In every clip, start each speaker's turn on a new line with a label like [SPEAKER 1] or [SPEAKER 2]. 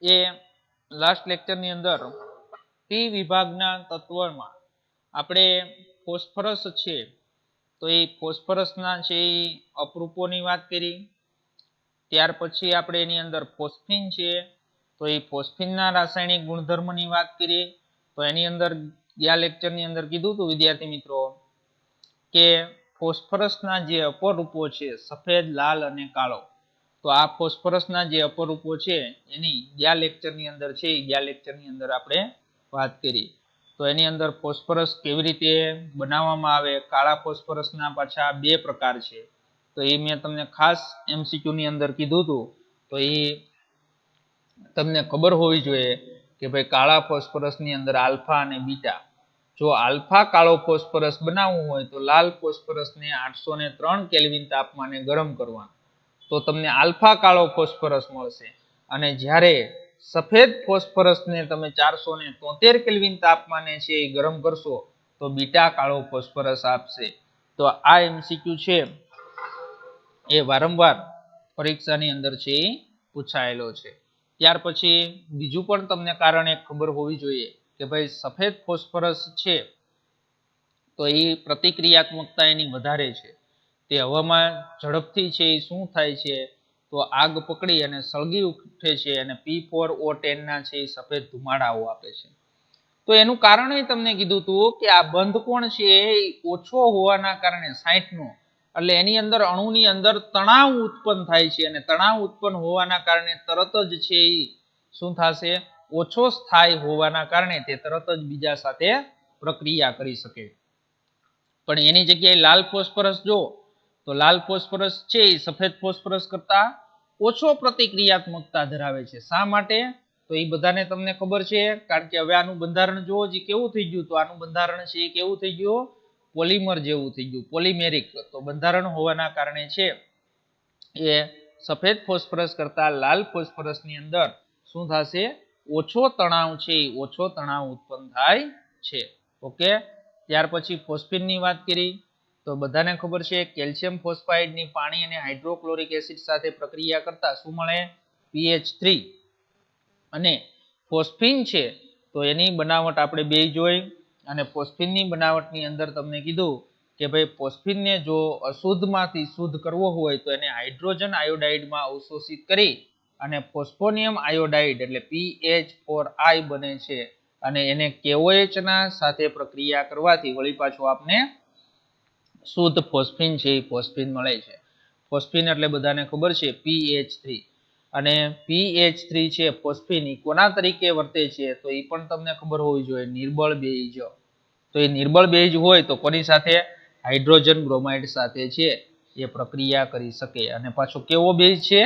[SPEAKER 1] એ last લેક્ચરની અંદર T વિભાગના તત્વમાં આપણે ફોસ્ફરસ છે તો એ ફોસ્ફરસના છે એ અપરૂપોની વાત કરી. ત્યાર પછી આપણે એની અંદર ફોસ્ફિન છે તો એ ફોસ્ફિનના રાસાયણિક ગુણધર્મની વાત કરીએ. તો એની અંદર ગયા લેક્ચરની અંદર કીધું હતું વિદ્યાર્થી મિત્રો કે ફોસ્ફરસના જે અપરૂપો છે સફેદ, લાલ અને કાળો, તો આ ફોસ્ફરસના જે અપરૂપો છે એની ગયા લેક્ચરની અંદર છે એ ગયા લેક્ચરની અંદર આપણે વાત કરી. તો એની અંદર ફોસ્ફરસ કેવી રીતે બનાવવામાં આવે, કાળા ફોસ્ફરસના પાછા બે પ્રકાર છે તો એ મેં તમને ખાસ MCQ ની અંદર કીધું હતું. તો એ તમને ખબર હોવી જોઈએ કે ભાઈ કાળા ફોસ્ફરસની અંદર આલ્ફા અને બીટા. જો આલ્ફા કાળો ફોસ્ફરસ બનાવવું હોય તો લાલ ફોસ્ફરસને 803 કેલ્વિન તાપમાને ગરમ કરવાનું, તો તમને આલ્ફા કાળો ફોસ્ફરસ મળશે. અને જ્યારે સફેદ ફોસ્ફરસને તમે 473 કેલ્વિન તાપમાને છે એ ગરમ કરશો તો બીટા કાળો ફોસ્ફરસ આપશે. તો આ MCQ છે એ વારંવાર પરીક્ષાની અંદર છે એ પૂછાયેલો છે. ત્યાર પછી બીજું પણ તમને કારણ એક ખબર હોવી જોઈએ કે ભાઈ સફેદ ફોસ્ફરસ છે તો એ પ્રતિક્રિયાત્મકતા એની વધારે છે. તે હવામાં ઝડપથી છે એ શું થાય છે તો આગ પકડી અને સળગી ઉઠે છે અને P4O10 ના છે એ સફેદ ધુમાડાઓ આપે છે. તો એનું કારણ એ તમને કીધું હતું કે આ બંધ કોણ છે એ ઓછો હોવાના કારણે 60 નો, એટલે એની અંદર અણુની અંદર તણાવ ઉત્પન્ન થાય છે અને તણાવ ઉત્પન્ન હોવાના કારણે તરત જ છે એ શું થશે, ઓછો સ્થાયી હોવાના કારણે તે તરત જ બીજા સાથે પ્રક્રિયા કરી શકે. પણ એની જગ્યાએ લાલ ફોસ્ફરસ જો તો લાલ ફોસ્ફરસ છે એ સફેદ ફોસ્ફરસ કરતા ઓછો પ્રતિક્રિયાત્મકતા ધરાવે છે. શા માટે? તો એ બધાને તમને ખબર છે, કારણ કે હવે આનું બંધારણ જુઓ જે કેવું થઈ ગયું. તો આનું બંધારણ છે એ કેવું થઈ ગયું, પોલિમર જેવું થઈ ગયું, પોલિમેરિક. તો બંધારણ હોવાના કારણે છે એ સફેદ ફોસ્ફરસ કરતા લાલ ફોસ્ફરસની અંદર શું થશે, ઓછો તણાવ છે એ ઓછો તણાવ ઉત્પન્ન થાય છે. ઓકે. ત્યાર પછી ફોસ્ફિનની વાત કરી તો બધાને ખબર છે કેલ્શિયમ ફોસ્ફાઇડની પાણી અને હાઇડ્રોક્લોરિક એસિડ સાથે પ્રક્રિયા કરતા શું મળે, PH3. અને ફોસ્ફિન છે તો એની બનાવટ આપણે બે જોઈ અને ફોસ્ફિનની બનાવટની અંદર તમને કીધું કે ભાઈ ફોસ્ફિનને જો અશુદ્ધમાંથી શુદ્ધ કરવો હોય તો એને હાઇડ્રોજન આયોડાઇડમાં અવશોષિત કરી અને ફોસ્ફોનિયમ આયોડાઇડ એટલે PH4I બને છે અને એને KOH ના સાથે પ્રક્રિયા કરવાથી વળી પાછું આપને શુદ્ધ ફોસ્ફિન છે એ ફોસ્ફિન મળે છે. ફોસ્ફિન એટલે બધાને ખબર છે PH3. અને PH3 છે ફોસ્ફિન એ કોના તરીકે વર્તે છે તો એ પણ તમને ખબર હોવી જોઈએ, નિર્બળ બેઝ. તો એ નિર્બળ બેઝ હોય તો કોની સાથે, હાઇડ્રોજન બ્રોમાઇડ સાથે છે એ પ્રક્રિયા કરી શકે. અને પાછો કેવો બેઝ છે,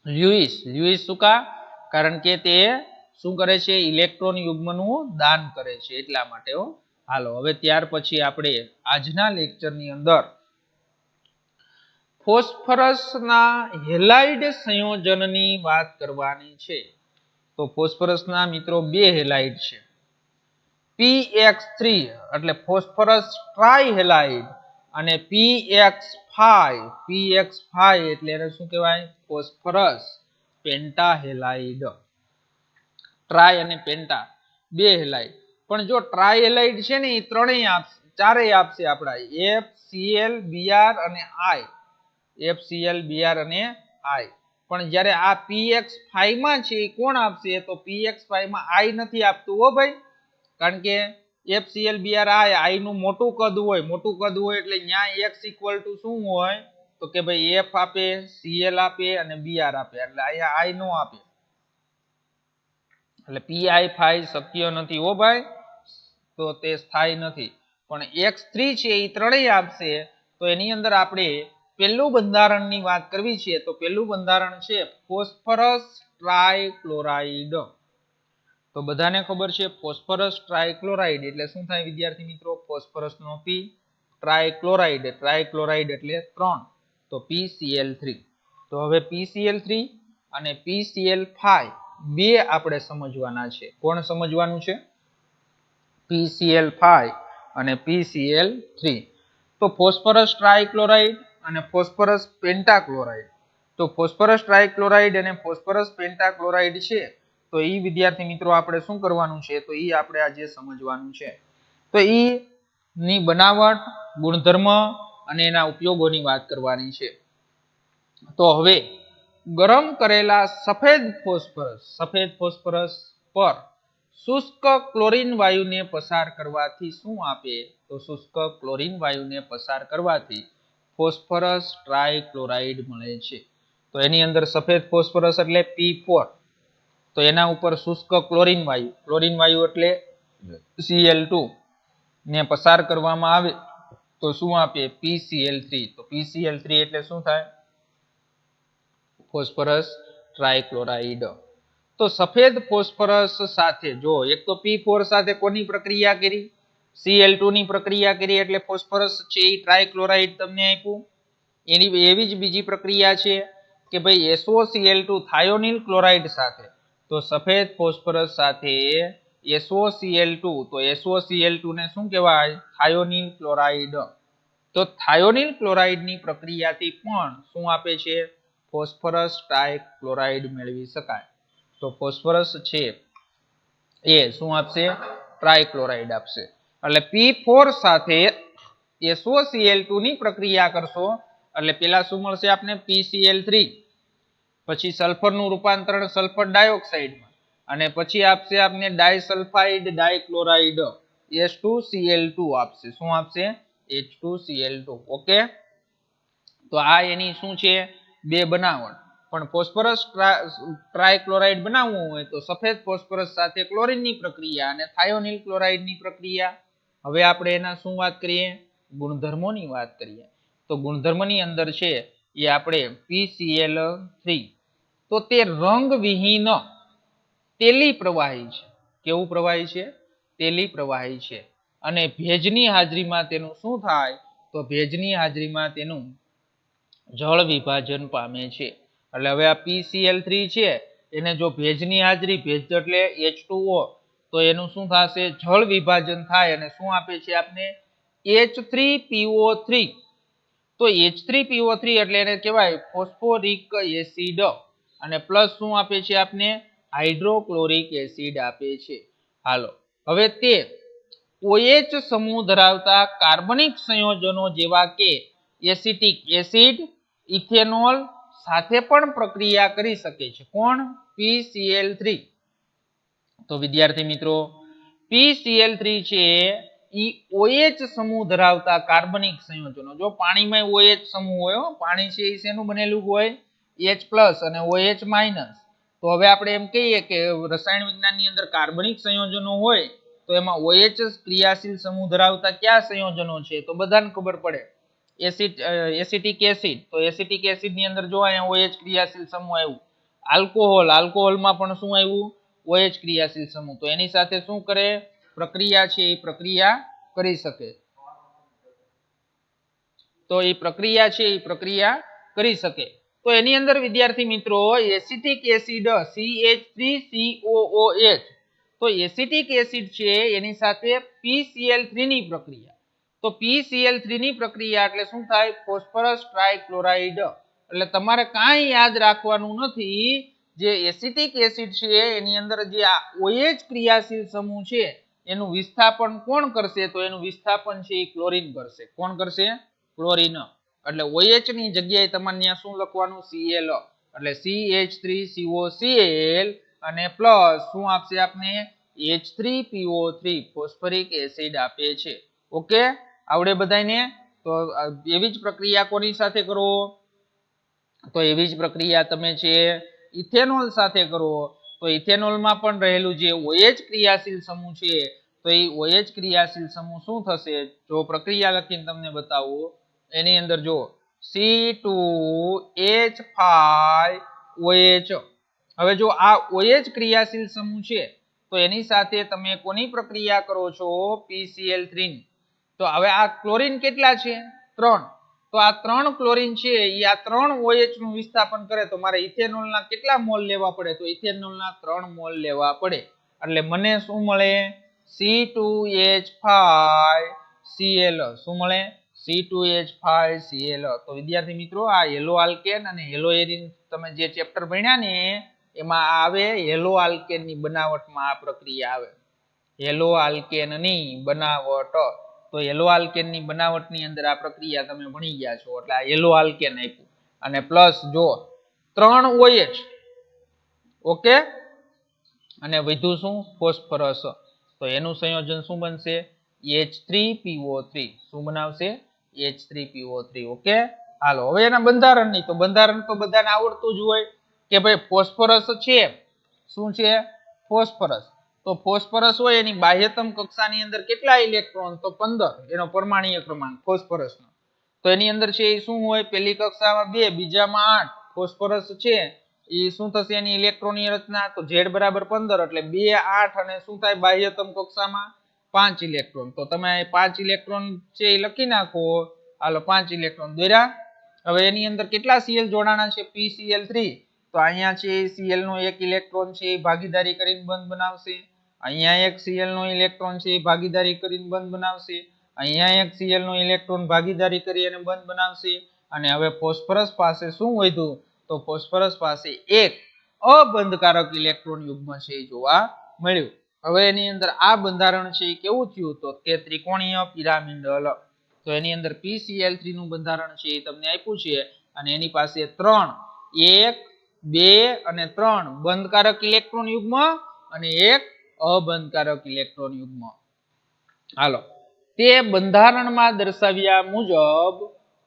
[SPEAKER 1] લ્યુઇસ. લ્યુઇસ શું કા, કારણ કે તે શું કરે છે, ઇલેક્ટ્રોન યુગ્મનું દાન કરે છે એટલા માટે. હાલો હવે ત્યાર પછી આપણે આજના લેક્ચરની અંદર ફોસ્ફરસના હેલાઇડ સંયોજનની વાત કરવાની છે. તો ફોસ્ફરસના મિત્રો બે હેલાઇડ છે, PX3 એટલે ફોસ્ફરસ ટ્રાઇહેલાઇડ અને PX5. PX5 એટલે એને શું કહેવાય, ફોસ્ફરસ પેન્ટાહેલાઇડ. ટ્રાય અને પેન્ટા બે હેલાઇડ. પણ જો ટ્રાઇહેલાઇડ છે ને એ ત્રણેય આપશે, ચારેય આપશે આપણા FCl, Br અને I. FCl, Br અને I. પણ જ્યારે આ PX5 માં છે એ કોણ આપશે, તો PX5 માં I નથી આપતું હો ભાઈ. કારણ કે FCl, Br, I નું મોટું કદ હોય, મોટું કદ હોય એટલે ત્યાં X ઇક્વલ ટુ શું હોય તો કે ભાઈ F આપે, Cl આપે અને Br આપે, એટલે અહીંયા I નો આપે. એટલે PI5 શક્ય નથી હો ભાઈ, તો તે સ્થાયી નથી. પણ X3 છે એ ત્રણેય આપશે. તો એની અંદર આપણે પહેલું બંધારણની વાત કરવી છે તો પહેલું બંધારણ છે ફોસ્ફરસ ટ્રાઇક્લોરાઇડ. તો બધાને ખબર છે ફોસ્ફરસ ટ્રાઇક્લોરાઇડ એટલે શું થાય વિદ્યાર્થી મિત્રો, ફોસ્ફરસનો P, ટ્રાઇક્લોરાઇડ, ટ્રાઇક્લોરાઇડ એટલે 3 તો PCl3. તો હવે PCl3 અને PCl5 બે આપણે સમજવાના છે. કોણ સમજવાનું છે, PCl5 અને PCl3. તો ફોસ્ફરસ ટ્રાઇક્લોરાઇડ અને ફોસ્ફરસ પેન્ટાક્લોરાઇડ. તો તો ફોસ્ફરસ ટ્રાયક્લોરાઇડ અને ફોસ્ફરસ પેન્ટાક્લોરાઇડ છે, તો એ વિદ્યાર્થી મિત્રો આપણે શું કરવાનું છે, તો એ આપણે આજે સમજવાનું છે. તો એ ની બનાવટ, ગુણધર્મ અને એના ઉપયોગોની વાત કરવાની છે. તો હવે ગરમ કરેલા સફેદ ફોસ્ફરસ પર શુષ્ક ક્લોરીન વાયુને પસાર કરવાથી શું આપે, તો શુષ્ક ક્લોરીન વાયુને પસાર કરવાથી ફોસ્ફરસ ટ્રાયક્લોરાઇડ મળે છે. તો એની અંદર સફેદ ફોસ્ફરસ એટલે P4, તો એના ઉપર શુષ્ક ક્લોરીન વાયુ એટલે Cl2 ને પસાર કરવામાં આવે તો શું આપે, PCl3. તો PCl3 એટલે શું થાય, ફોસ્ફરસ ટ્રાયક્લોરાઇડ. તો સફેદ ફોસ્ફરસ સાથે જો એક તો P4 સાથે કોની પ્રક્રિયા કરી, Cl2 ની પ્રક્રિયા કરી, એટલે ફોસ્ફરસ છે એ ટ્રાયક્લોરાઇડ તમને આપ્યું. એની એવી જ બીજી પ્રક્રિયા છે કે ભાઈ SOCl2 થાયોનિલ ક્લોરાઇડ સાથે, તો સફેદ ફોસ્ફરસ સાથે SOCl2, તો SOCl2 ને શું કહેવાય, થાયોનિલ ક્લોરાઇડ. તો થાયોનિલ ક્લોરાઇડની પ્રક્રિયાથી પણ શું આપે છે, ફોસ્ફરસ ટ્રાયક્લોરાઇડ મેળવી શકાય. તો ફોસ્ફરસ છે એ શું આપશે, ટ્રાયક્લોરાઇડ આપશે. એટલે P4 સાથે SOCl2 ની પ્રક્રિયા કરશો એટલે પેલા શું મળશે આપને, PCl3, પછી સલ્ફરનું રૂપાંતરણ સલ્ફર ડાયોક્સાઇડમાં, અને પછી આપશે આપને ડાયસલ્ફાઇડ ડાયક્લોરાઇડ H2Cl2 આપશે. શું આપશે, H2Cl2. ઓકે, તો આ એની શું છે, બે બનાવટ. પણ ફોસ્ફરસ ટ્રાયક્લોરાઇડ બનાવવું હોય તો સફેદ ફોસ્ફરસ સાથે ક્લોરીનની પ્રક્રિયા અને થાયોનિલ ક્લોરાઇડની પ્રક્રિયા. હવે આપણે એના શું વાત કરીએ, ગુણધર્મોની વાત કરીએ. તો ગુણધર્મની અંદર છે એ આપણે PCl3, તો તે રંગવિહીન તેલી પ્રવાહી છે. કેવું પ્રવાહી છે, તેલી પ્રવાહી છે. અને ભેજની હાજરીમાં તેનું શું થાય, તો ભેજની હાજરીમાં તેનું જળ વિભાજન પામે છે. એટલે હવે આ PCl3 છે એને જો ભેજની હાજરી, ભેજ એટલે H2O, તો એનું શું થશે, જળ વિભાજન થાય અને શું આપે છે આપને, H3PO3. તો H3PO3 એટલે એને કહેવાય ફોસ્ફોરિક એસિડ, અને પ્લસ શું આપે છે આપને, હાઇડ્રોક્લોરિક એસિડ આપે છે. હાલો, હવે તે OH સમૂહ ધરાવતા કાર્બનિક સંયોજનો જેવા કે એસિટિક એસિડ, ઇથેનોલ સાથે પણ પ્રક્રિયા કરી શકે છે. કોણ, PCl3. તો વિદ્યાર્થી મિત્રો PCl3 છે એ OH સમૂહ ધરાવતા કાર્બનિક સંયોજનો, જો પાણીમાં OH સમૂહ હોય, પાણી છે એ શેનું બનેલું હોય, H+ અને OH-. તો હવે આપણે એમ કહીએ કે રસાયણ વિજ્ઞાનની અંદર કાર્બનિક સંયોજનો હોય તો એમાં OH ક્રિયાશીલ સમૂહ ધરાવતા કયા સંયોજનો છે, તો બધાને ખબર પડે, એસિટિક એસિડ. તો એસિટિક એસિડ ની અંદર જો અહીંયા OH ક્રિયાશીલ સમૂહ આવ્યું. આલ્કોહોલમાં પણ શું આવ્યું, OH ક્રિયાશીલ સમૂહ. તો એની સાથે શું કરે, પ્રક્રિયા છે એ પ્રક્રિયા કરી શકે. તો એ પ્રક્રિયા છે એ પ્રક્રિયા કરી શકે. તો એની અંદર વિદ્યાર્થી મિત્રો એસિટિક એસિડ CH3COOH, તો એસિટિક એસિડ છે એની સાથે PCl3 ની પ્રક્રિયા. તો PCl3 ની પ્રક્રિયા એટલે શું થાય, ફોસ્ફરસ ટ્રાયક્લોરાઇડ. એટલે તમારે કાંઈ યાદ રાખવાનું નથી, જે એસિટિક એસિડ છે એની અંદર જે આ OH ક્રિયાશીલ સમૂહ છે એનું વિસ્થાપન કોણ કરશે, તો એનું વિસ્થાપન છે એ ક્લોરીન કરશે. કોણ કરશે, ક્લોરીન. એટલે OH ની જગ્યાએ તમારે ત્યાં શું લખવાનું, Cl, એટલે CH3COCl અને પ્લસ શું આપશે આપને, H3PO3 ફોસ્ફરિક એસિડ આપે છે. ઓકે, આવડે બધાને. તો એવી જ પ્રક્રિયા કોની સાથે કરો, તો એવી જ પ્રક્રિયા તમે છે ઇથેનોલ સાથે કરો. તો ઇથેનોલમાં પણ રહેલું જે OH ક્રિયાશીલ સમૂહ છે, તો એ OH ક્રિયાશીલ સમૂહ શું થશે, જો પ્રક્રિયા લખીને તમને બતાવું, એની અંદર જો C2H5OH. હવે જો આ OH ક્રિયાશીલ સમૂહ છે તો એની સાથે તમે કોની પ્રક્રિયા કરો છો, PCl3. તો હવે આ ક્લોરીન કેટલા છે, 3. તો આ 3 ક્લોરીન છે એ આ 3 OH નું વિસ્થાપન કરે તો મારે ઇથેનોલના કેટલા મોલ લેવા પડે, તો ઇથેનોલના 3 મોલ લેવા પડે. એટલે મને શું મળે, C2H5Cl. શું મળે, C2H5Cl. તો વિદ્યાર્થી મિત્રો આ હેલો આલ્કેન અને હેલો એરિન તમે જે ચેપ્ટર ભણ્યા ને એમાં આવે હેલો આલ્કેન ની બનાવટમાં આ પ્રક્રિયા આવે. હેલો આલ્કેન ની બનાવટ. તો હેલો આલ્કેન ની બનાવટ ની અંદર આ પ્રક્રિયા તમે ભણી ગયા છો એટલે આ હેલો આલ્કેન આપ્યું અને પ્લસ જો 3 OH ઓકે અને વધુ શું ફોસ્ફરસ. તો એનું સંયોજન શું બનશે H3PO3. શું બનાવશે H3PO3. ઓકે હાલો હવે એના બંધારણની તો બંધારણ તો બધાને આવડતું જ હોય કે ભાઈ ફોસ્ફરસ છે શું છે ફોસ્ફરસ. તો ફોસ્ફરસ હોય એની બાહ્યતમ કક્ષાની અંદર કેટલા ઇલેક્ટ્રોન તો 15 એનો પરમાણ્વીય ક્રમાંક ફોસ્ફરસનો. તો એની અંદર છે એ શું હોય પહેલી કક્ષામાં 2 બીજામાં 8 ફોસ્ફરસ છે એ શું થશે એની ઇલેક્ટ્રોનની રચના તો Z બરાબર 15 એટલે 2 8 અને શું થાય બાહ્યતમ કક્ષામાં 5 ઇલેક્ટ્રોન. તો તમે 5 ઇલેક્ટ્રોન છે એ લખી નાખો. હાલો 5 ઇલેક્ટ્રોન દોર્યા. હવે એની અંદર કેટલા Cl જોડાણા છે PCl3. તો અહીંયા છે Cl નો એક ઇલેક્ટ્રોન છે એ ભાગીદારી કરીને બંધ બનાવશે. અહીંયા એક Cl નો ઇલેક્ટ્રોન છે એ ભાગીદારી કરીને બંધ બનાવશે. અહીંયા એક Cl નો ઇલેક્ટ્રોન ભાગીદારી કરી અને બંધ બનાવશે. અને હવે ફોસ્ફરસ પાસે શું વધ્યું તો ફોસ્ફરસ પાસે એક અબંધકારક ઇલેક્ટ્રોન યુગ્મ છે એ જોવા મળ્યું. હવે એની અંદર આ બંધારણ છે એ કેવું થયું તો કે ત્રિકોણીય પિરામિડલ. તો એની અંદર PCl3 નું બંધારણ છે એ તમને આપ્યું છે અને એની પાસે 3 1 2 અને 3 બંધકારક ઇલેક્ટ્રોન યુગ્મ અને એક અબંધકારક ઇલેક્ટ્રોન યુગ્મ. હાલો તે બંધારણમાં દર્શાવ્યા મુજબ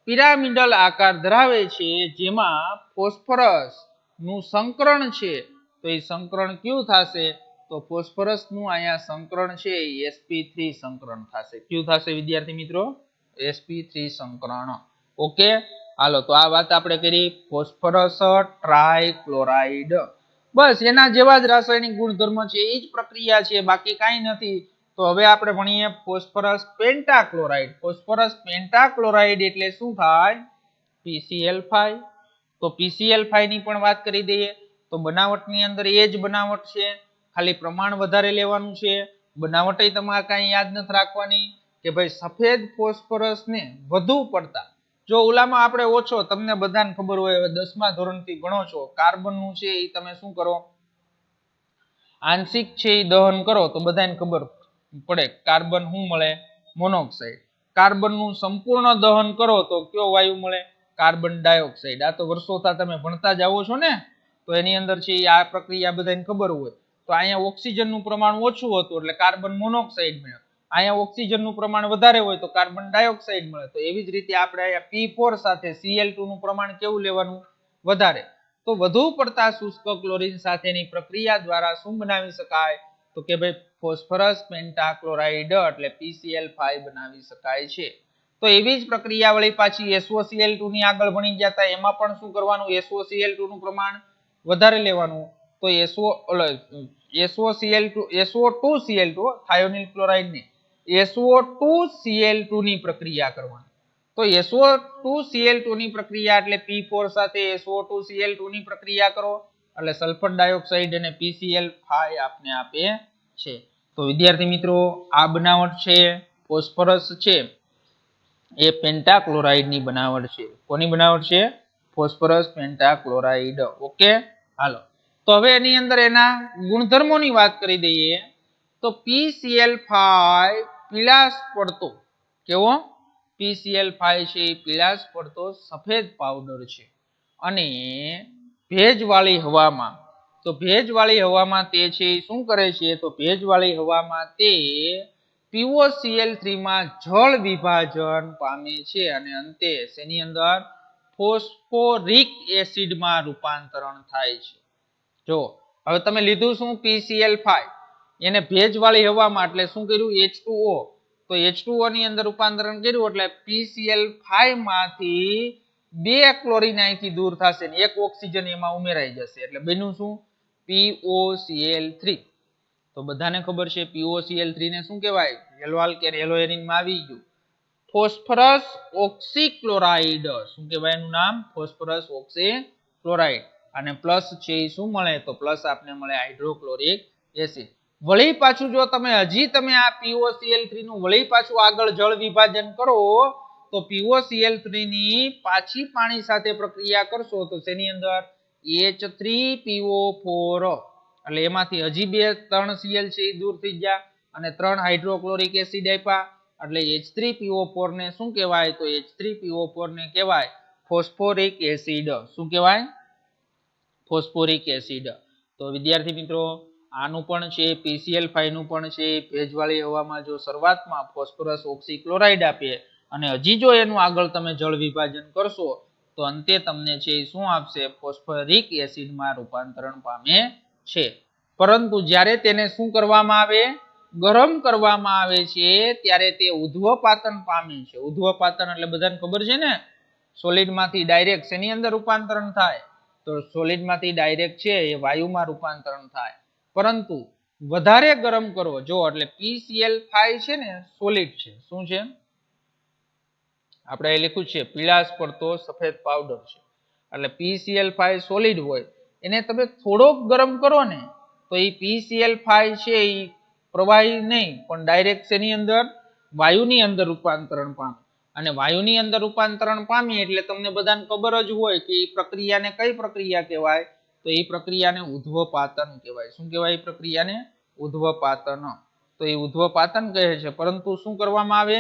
[SPEAKER 1] પિરામિડલ આકાર ધરાવે છે જેમાં ફોસ્ફરસ નું સંકરણ છે તો એ સંકરણ કયું થશે તો ફોસ્ફરસ નું અહીંયા સંકરણ છે એ sp3 સંકરણ થશે. કયું થશે વિદ્યાર્થી મિત્રો sp3 સંકરણ. ઓકે હાલો તો આ વાત આપણે કરી ફોસ્ફરસ ટ્રાયક્લોરાઇડ. બસ એના જેવા જ રાસાયણિક ગુણધર્મ છે એ જ પ્રક્રિયા છે બાકી કાંઈ નથી. તો હવે આપણે ભણીએ ફોસ્ફરસ પેન્ટાક્લોરાઇડ. ફોસ્ફરસ પેન્ટાક્લોરાઇડ એટલે શું થાય PCl5. તો PCl5 ની પણ વાત કરી દઈએ. તો બનાવટની અંદર એ જ બનાવટ છે ખાલી પ્રમાણ વધારે લેવાનું છે. બનાવટે તમારે કાંઈ યાદ નથી રાખવાની કે ભાઈ સફેદ ફોસ્ફરસ ને વધુ પડતા જો ઓલામાં આપણે ઓછો તમને બધાને ખબર હોય હવે 10મા ધોરણથી ભણો છો કાર્બન નું છે એ તમે શું કરો આંશિક છે એ દહન કરો તો બધાને ખબર પડે કાર્બન શું મળે મોનોક્સાઇડ. કાર્બન નું સંપૂર્ણ દહન કરો તો કયો વાયુ મળે કાર્બન ડાયોક્સાઇડ. આ તો વર્ષોથી તમે ભણતા જ આવો છો ને તો એની અંદર છે આ પ્રક્રિયા બધાને ખબર હોય. તો અહીંયા ઓક્સિજન નું પ્રમાણ ઓછું હતું એટલે કાર્બન મોનોક્સાઇડ મળે. અહીંયા ઓક્સિજન નું પ્રમાણ વધારે હોય તો કાર્બન ડાયોક્સાઇડ મળે. તો એવી જ રીતે આપણે અહીંયા P4 સાથે Cl2 નું પ્રમાણ કેવું લેવાનું વધારે. તો વધુ પડતા શુષ્ક ક્લોરીન સાથેની પ્રક્રિયા દ્વારા શું બનાવી શકાય તો કે ભાઈ ફોસ્ફરસ પેન્ટાક્લોરાઇડ એટલે PCl5 બનાવી શકાય છે. તો એવી જ પ્રક્રિયા વળી પાછી SOCl2 ની આગળ ભણી ગયા હતા એમાં પણ શું કરવાનું SOCl2 નું પ્રમાણ વધારે લેવાનું. તો SO2Cl2 થાયોનિલ ક્લોરાઇડ ની SO2Cl2 ની પ્રક્રિયા કરવાની. તો SO2Cl2 ની પ્રક્રિયા એટલે P4 સાથે SO2Cl2 ની પ્રક્રિયા કરો એટલે સલ્ફર ડાયોક્સાઇડ અને PCl5 આપને આપે છે. તો વિદ્યાર્થી મિત્રો આ બનાવટ છે ફોસ્ફરસ છે એ પેન્ટાક્લોરાઇડ ની બનાવટ છે. કોની બનાવટ છે ફોસ્ફરસ પેન્ટાક્લોરાઇડ. ઓકે હાલો તો હવે એની અંદર એના ગુણધર્મોની વાત કરી દઈએ. તો PCl5 પીળાશ પડતો કેવો PCl5 છે એ પીળાશ પડતો સફેદ પાવડર છે અને ભેજવાળી હવામાં તો ભેજવાળી હવામાં તે છે શું કરે છે તો ભેજવાળી હવામાં તે POCl3 માં જળ વિભાજન પામે છે અને અંતે તેની અંદર ફોસ્ફોરિક એસિડમાં રૂપાંતરણ થાય છે. જો હવે તમે લીધું શું PCl5 એને ભેજવાળી હવામાં એટલે શું કર્યું H2O. તો H2O ની અંદર રૂપાંતરણ કર્યું એટલે PCl5 માંથી 2 ક્લોરીન અહીંથી દૂર થશે ને 1 ઓક્સિજન એમાં ઉમેરાઈ જશે એટલે બન્યું શું POCl3. તો બધાને ખબર છે POCl3 ને શું કહેવાય હેલો આલ્કેન હેલો એરિન માં આવી ગયું. ફોસ્ફરસ ઓક્સીક્લોરાઇડ શું કહેવાય એનું નામ ફોસ્ફરસ ઓક્સીક્લોરાઇડ. અને પ્લસ છે એ શું મળે તો પ્લસ આપને મળે હાઇડ્રોક્લોરિક એસિડ. વળી પાછું જો તમે હજી તમે આ POCl3 નું વળી પાછું આગળ જળ વિભાજન કરો તો POCl3 ની પાછી પાણી સાથે પ્રક્રિયા કરશો તો તેની અંદર H3PO4 એટલે એમાંથી હજી 3 Cl છે એ દૂર થઈ ગયા અને 3 હાઇડ્રોક્લોરિક એસિડ આપ્યા એટલે H3PO4 ને શું કહેવાય તો H3PO4 ને કહેવાય ફોસ્ફોરિક એસિડ શું કહેવાય ફોસ્ફોરિક એસિડ તો વિદ્યાર્થી મિત્રો આનું પણ છે PCl5 નું પણ છે ભેજવાળી હવામાં જો શરૂઆતમાં ફોસ્ફરસ ઓક્સીક્લોરાઇડ આપે અને હજી જો એનું આગળ તમે જળ વિભાજન કરશો તો અંતે તમને છે શું આપશે ફોસ્ફોરિક એસિડમાં રૂપાંતરણ પામે છે પરંતુ જ્યારે તેને શું કરવામાં આવે ગરમ કરવામાં આવે છે ત્યારે તે ઉધ્વપાતન પામે છે ઉધ્વપાતન એટલે બધાને ખબર છે ને સોલિડમાંથી ડાયરેક્ટ શેની અંદર રૂપાંતરણ થાય તો સોલિડમાંથી ડાયરેક્ટ છે એ વાયુમાં રૂપાંતરણ થાય પરંતુ વધારે ગરમ કરો જો એટલે PCl5 છે ને સોલિડ છે શું છે આપણે એ લખ્યું છે પીળાશ પડતો સફેદ પાવડર છે એટલે PCl5 સોલિડ હોય એને તમે થોડોક ગરમ કરો ને તો એ PCl5 છે એ પ્રવાહી નહીં પણ ડાયરેક્ટ શેની અંદર વાયુની અંદર રૂપાંતરણ પામે અને વાયુની અંદર રૂપાંતરણ પામી એટલે તમને બધાને ખબર જ હોય કે એ પ્રક્રિયાને કઈ પ્રક્રિયા કહેવાય તો એ પ્રક્રિયાને ઉધ્વપાતન કહેવાય શું કહેવાય એ પ્રક્રિયાને ઉધ્વપાતન તો એ ઉધ્વપાતન કહે છે પરંતુ શું કરવામાં આવે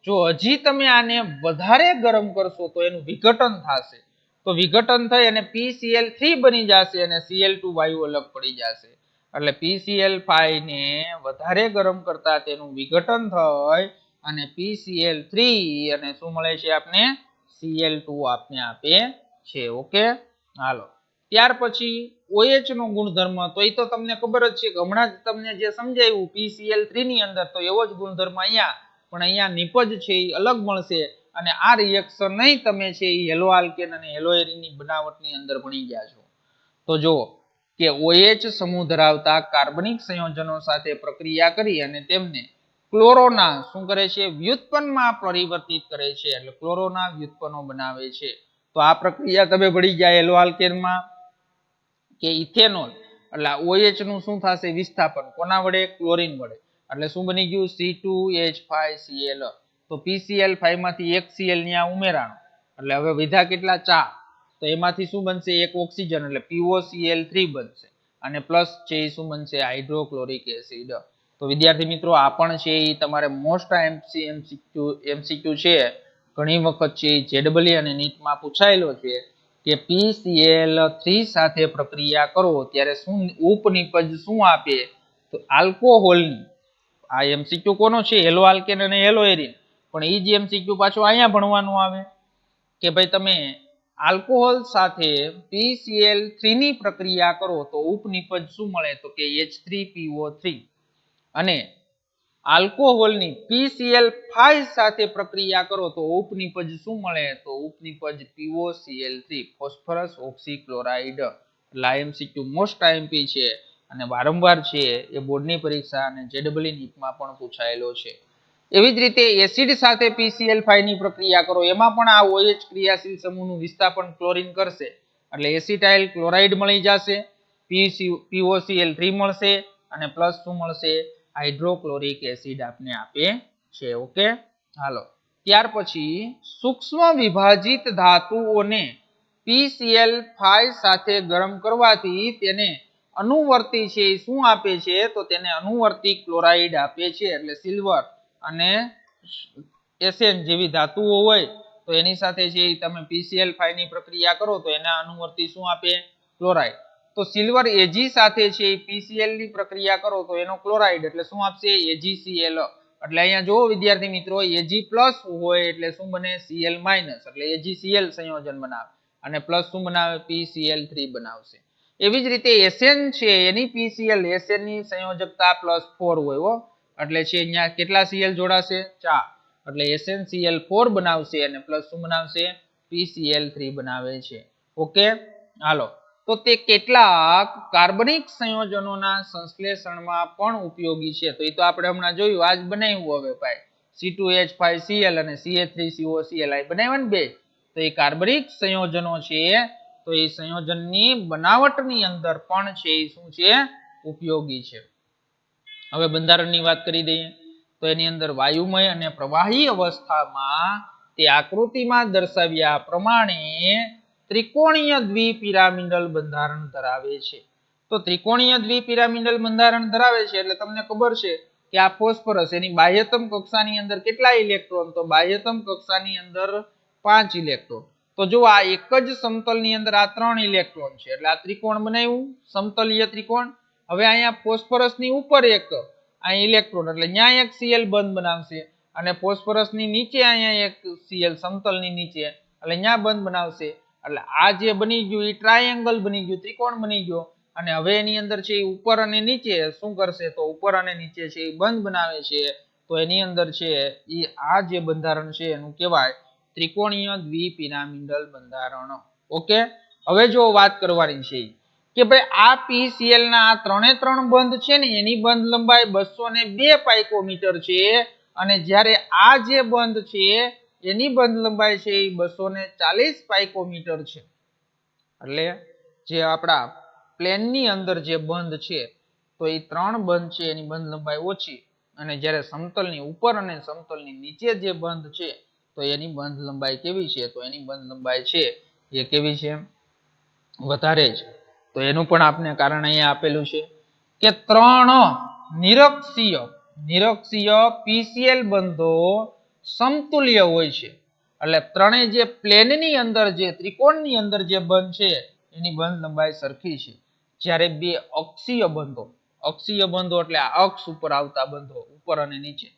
[SPEAKER 1] જો હજી તમે આને વધારે ગરમ કરશો તો એનું વિઘટન થશે તો વિઘટન થઈ અને PCl3 બની જશે અને Cl2 વાયુ અલગ પડી જશે એટલે PCl5 ને વધારે ગરમ કરતા તેનું વિઘટન થઈ અને PCl3 અને શું મળે છે આપને Cl2 આપને આપે છે ઓકે હાલો ત્યાર પછી OH નો ગુણધર્મ તો એ તો તમને ખબર જ છે કે હમણાં જ તમને જે સમજાવ્યું PCl3 ની અંદર તો એવો જ ગુણધર્મ અહીંયા પણ અહીંયા નિપજ છે એ અલગ મળશે અને આ રિએક્શન નહીં તમે છે એ હેલો આલ્કેન અને હેલો એરીનની બનાવટની અંદર ભણી ગયા છો તો જો કે OH સમૂહ ધરાવતા કાર્બનિક સંયોજનો સાથે પ્રક્રિયા કરી અને તેમને ક્લોરોના શું કરે છે વ્યુત્પન્નમાં પરિવર્તિત કરે છે એટલે ક્લોરોના વ્યુત્પન્નો બનાવે છે તો આ પ્રક્રિયા તમે ભણી ગયા હેલો આલ્કેનમાં કે ઇથેનોલ એટલે OH નું શું થશે વિસ્થાપન કોના વડે ક્લોરીન વડે એટલે શું બની ગયું C2H5Cl તો PCl5 માંથી એક Cl ન્યા ઉમેરાણો એટલે હવે વિધા કેટલા 4 તો એમાંથી શું બનશે એક ઓક્સિજન એટલે POCl3 બનશે અને પ્લસ છે એ શું બનશે હાઇડ્રોક્લોરિક એસિડ તો વિદ્યાર્થી મિત્રો આ પણ છે એ તમારે મોસ્ટ MCQ છે ઘણી વખત છે JEE અને નીટમાં પૂછાયેલો છે કે PCl3 સાથે પ્રક્રિયા કરો ત્યારે શું ઉપનિપજ શું આપે તો આલ્કોહોલની આ MCQ કોનો છે હેલો આલ્કેન અને હેલો એરીન પણ એ જ MCQ પાછો અહીંયા ભણવાનું આવે કે ભાઈ તમે આલ્કોહોલ સાથે PCl3 ની પ્રક્રિયા કરો તો ઉપનિપજ શું મળે તો કે H3PO3 અને આલ્કોહોલની PCl5 સાથે પ્રક્રિયા કરો તો ઉપનિપજ શું મળે તો ઉપનિપજ POCl3 ફોસ્ફરસ ઓક્સીક્લોરાઇડ એટલે MCQ મોસ્ટ IMP છે અને વારંવાર છે એ બોર્ડની પરીક્ષા અને JEE નીટમાં પણ પૂછાયેલો છે એવી જ રીતે એસિડ સાથે PCl5 ની પ્રક્રિયા કરો એમાં પણ આ OH ક્રિયાશીલ સમૂહનું વિસ્થાપન ક્લોરીન કરશે એટલે એસિટાઇલ ક્લોરાઇડ મળી જશે POCl3 મળશે અને પ્લસ શું મળશે હાઇડ્રોક્લોરિક એસિડ આપને આપે છે ઓકે હાલો ત્યાર પછી સૂક્ષ્મ વિભાજિત ધાતુઓને PCl5 સાથે ગરમ કરવાથી તેને અનુવર્તી છે શું આપે છે તો તેને અનુવર્તી ક્લોરાઇડ આપે છે એટલે સિલ્વર અને Sn જેવી ધાતુઓ હોય તો એની સાથે છે તમે PCl5 ની પ્રક્રિયા કરો તો એના અનુવર્તી શું આપે ક્લોરાઇડ તો સિલ્વર Ag સાથે છે PCl ની પ્રક્રિયા કરો તો એનો ક્લોરાઇડ એટલે શું આપશે AgCl એટલે અહીંયા જો વિદ્યાર્થી મિત્રો Ag+ હોય એટલે શું બને Cl- એટલે AgCl સંયોજન બનાવે અને પ્લસ શું બનાવે PCl3 બનાવશે એવી જ રીતે Sn છે એની PCl Sn ની સંયોજકતા +4 હોય હો એટલે છે અહીંયા કેટલા Cl જોડાશે 4 એટલે SnCl4 બનાવશે અને પ્લસ શું બનાવશે PCl3 બનાવે છે ઓકે હાલો તો તે કેટલાક કાર્બનિક સંયોજનોના સંશ્લેષણમાં પણ ઉપયોગી છે તો એ તો આપણે હમણાં જોયું આજ બનાવ્યું હવે ભાઈ C2H5Cl અને CH3COCl આ બનાવ્યા ને બે તો એ કાર્બનિક સંયોજનો છે તો એ સંયોજનની બનાવટની અંદર પણ છે એ શું છે ઉપયોગી છે હવે બંધારણની વાત કરી દઈએ તો એની અંદર વાયુમય અને પ્રવાહી અવસ્થામાં તે આકૃતિમાં દર્શાવ્યા પ્રમાણે ત્રિકોણીય દ્વિપિરામિડલ બંધારણ ધરાવે છે. તો ત્રિકોણીય દ્વિપિરામિડલ બંધારણ ધરાવે છે એટલે તમને ખબર છે કે આ ફોસ્ફરસ એની બાહ્યતમ કક્ષાની અંદર કેટલા ઇલેક્ટ્રોન? તો બાહ્યતમ કક્ષાની અંદર 5 ઇલેક્ટ્રોન. તો જો આ એક જ સમતલની અંદર આ 3 ઇલેક્ટ્રોન છે એટલે આ ત્રિકોણ બનાવ્યું, સમતલીય ત્રિકોણ. હવે અહીંયા ફોસ્ફરસની ઉપર એક અહીં ઇલેક્ટ્રોન એટલે ત્યાં એક Cl બંધ બનાવશે અને ફોસ્ફરસની નીચે અહીંયા એક Cl સમતલની નીચે એટલે ત્યાં બંધ બનાવશે. એટલે આ જે બની ગયું એ ટ્રાયેંગલ બની ગયું, ત્રિકોણ બની ગયો. અને હવે એની અંદર છે એ ઉપર અને નીચે શું કરશે? તો ઉપર અને નીચે છે એ બંધ બનાવે છે. તો એની અંદર છે એ આ જે બંધારણ છે એનું કહેવાય ત્રિકોણીય દ્વિપિરામિડલ બંધારણ. ઓકે, હવે જો વાત કરવાની છે કે ભાઈ આ PCl ના આ 3 બંધ છે ને એની બંધ લંબાઈ 202 પાઇકોમીટર છે અને જ્યારે આ જે બંધ છે એની બંધ લંબાઈ છે એ 240 પાઇકોમીટર છે. એટલે જે આપણા પ્લેનની અંદર જે બંધ છે તો એ 3 બંધ છે એની બંધ લંબાઈ ઓછી અને જ્યારે સમતલની ઉપર અને સમતલની નીચે જે બંધ છે તો એની બંધ લંબાઈ કેવી છે? તો એની બંધ લંબાઈ છે એ કેવી છે? વધારે છે. તો એનું પણ આપણે કારણ અહીંયા આપેલું છે કે 3 નિરક્ષીય PCl બંધો સમતુલ્ય હોય છે. એટલે ત્રણે જે પ્લેનની અંદર જે ત્રિકોણની અંદર જે બંધ છે એની બંધ લંબાઈ સરખી છે. જ્યારે 2 અક્ષીય બંધો એટલે આ અક્ષ ઉપર આવતા બંધો ઉપર અને નીચે,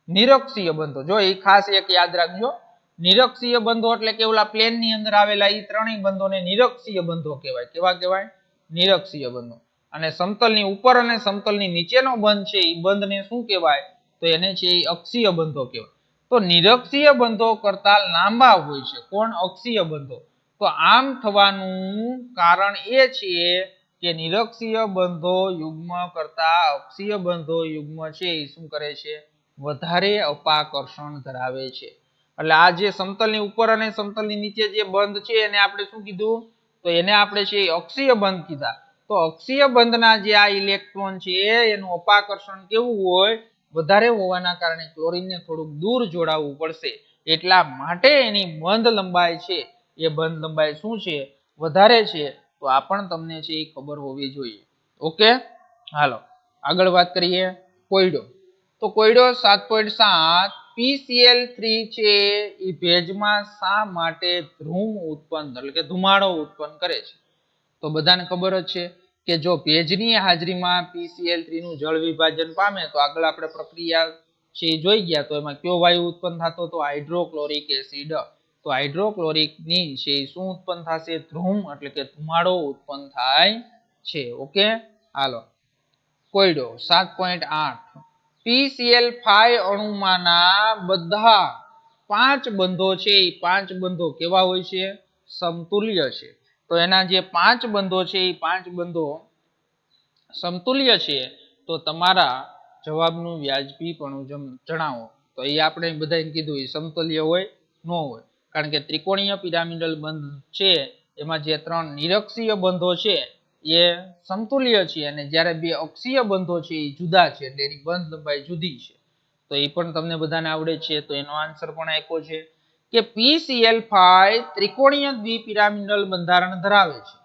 [SPEAKER 1] નિરક્ષીય બંધો, જો એ ખાસ એક યાદ રાખજો, નિરક્ષીય બંધો એટલે કે ઓલા પ્લેનની અંદર આવેલા એ ત્રણેય બંધોને નિરક્ષીય બંધો કહેવાય. કેવા કહેવાય? નિરક્ષીય બંધો. અને સમતલની ઉપર અને સમતલની નીચેનો બંધ છે એ બંધને શું કહેવાય? તો એને છે એ અક્ષીય બંધો કહેવાય. તો નિરક્ષીય બંધો કરતા લાંબા હોય છે. કોણ? અક્ષીય બંધો. તો આમ થવાનું કારણ એ છે કે નિરક્ષીય બંધો યુગ્મ કરતા અક્ષીય બંધો યુગ્મ છે એ શું કરે છે? વધારે અપાકર્ષણ ધરાવે છે. એટલે આ જે સમતલની ઉપર અને સમતલની નીચે જે બંધ છે એને આપણે શું કીધું? તો એને આપણે છે અક્ષીય બંધ કીધા. તો અક્ષીય બંધના જે આ ઇલેક્ટ્રોન છે એનું અપાકર્ષણ કેવું હોય? વધારે હોવાના કારણે ક્લોરીનને થોડુંક દૂર જોડાવવું પડશે. એટલા માટે એની બંધ લંબાઈ છે એ બંધ લંબાઈ શું છે? વધારે છે. તો આ પણ તમને છે એ ખબર હોવી જોઈએ. ઓકે, હાલો આગળ વાત કરીએ. કોયડો. તો કોયડો 7.7 PCl3 છે એ ભેજમાં શા માટે ધ્રુમ ઉત્પન્ન એટલે કે ધુમાડો ઉત્પન્ન કરે છે? તો બધાને ખબર જ છે કે જો ભેજની હાજરીમાં PCl3 નું જળ વિભાજન પામે તો આગળ આપણે પ્રક્રિયા છે એ જોઈ ગયા. તો એમાં કયો વાયુ ઉત્પન્ન થતો? તો હાઇડ્રોક્લોરિક એસિડ. તો હાઇડ્રોક્લોરિક ની છે શું ઉત્પન્ન થશે? ધ્રુમ એટલે કે ધુમાડો ઉત્પન્ન થાય છે. ઓકે, હાલો કોયડો 7.8 PCl5 અણુમાંના બધા 5 બંધો છે એ 5 બંધો કેવા હોય છે? સમતુલ્ય છે. તો એના જે 5 બંધો છે એ 5 બંધો સમતુલ્ય છે. તો તમારા જવાબનું વ્યાજબીપણું જણાવો. તો એ આપણે બધાને કીધું એ સમતુલ્ય હોય ન હોય, કારણ કે ત્રિકોણીય પિરામિડલ બંધ છે એમાં જે 3 નિરક્ષીય બંધો છે એ સમતુલ્ય છે અને જ્યારે 2 અક્ષીય બંધો છે એ જુદા છે એટલે એની બંધ લંબાઈ જુદી છે. તો એ પણ તમને બધાને આવડે છે. તો એનો આન્સર પણ આપ્યો છે કે PCl5 ત્રિકોણીય દ્વિપિરામિડલ બંધારણ ધરાવે છે.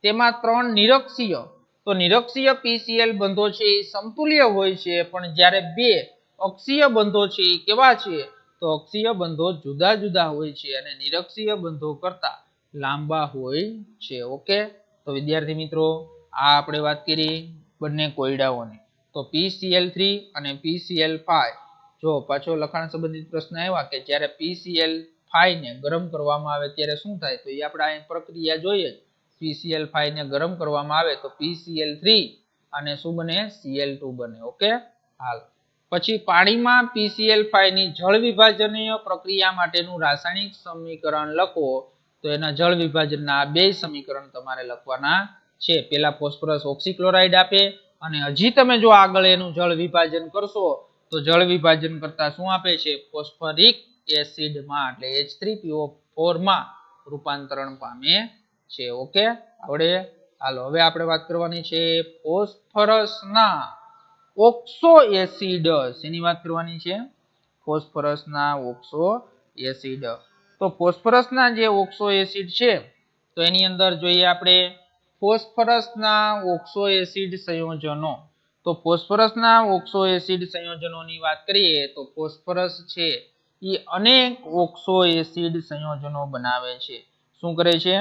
[SPEAKER 1] તેમાં 3 નિરક્ષીય, તો નિરક્ષીય PCl બંધો છે એ સમતુલ્ય હોય છે, પણ જ્યારે 2 અક્ષીય બંધો છે એ કેવા છે? તો અક્ષીય બંધો જુદા જુદા હોય છે અને નિરક્ષીય બંધો કરતા લાંબા હોય છે. ઓકે, તો વિદ્યાર્થી મિત્રો આ આપણે વાત કરી બંને કોયડાઓની. તો PCl3 અને PCl5, જો પાછો લખાણ સંબંધિત પ્રશ્ન આવ્યા કે જ્યારે PCl5 ને ગરમ કરવામાં આવે ત્યારે શું થાય? તો એ આપણે અહીં પ્રક્રિયા જોઈએ. PCl5 ને ગરમ કરવામાં આવે તો PCl3 અને શું બને? Cl2 બને. ઓકે, હાલ પછી પાણીમાં PCl5 ની જળ વિભાજનીય પ્રક્રિયા માટેનું રાસાયણિક સમીકરણ લખો. તો એના જળ વિભાજનના બે સમીકરણ તમારે લખવાના છે. પેલા ફોસ્ફરસ ઓક્સીક્લોરાઇડ આપે અને હજી તમે જો આગળ એનું જળ વિભાજન કરશો તો જળ વિભાજન કરતા શું આપે છે? ફોસ્ફરિક એસિડમાં એટલે H3PO4 માં રૂપાંતરણ પામે છે. ઓકે, આવડે? હાલો હવે આપણે વાત કરવાની છે ફોસ્ફરસના ઓક્સો એસિડ. શેની વાત કરવાની છે? ફોસ્ફરસના ઓક્સો એસિડ. તો ફોસ્ફરસના જે ઓક્સો એસિડ છે તો એની અંદર જોઈએ આપણે ફોસ્ફરસના ઓક્સો એસિડ સંયોજનો. તો ફોસ્ફરસના ઓક્સો એસિડ સંયોજનોની વાત કરીએ તો ફોસ્ફરસ છે એ અનેક ઓક્સો એસિડ સંયોજનો બનાવે છે. શું કરે છે?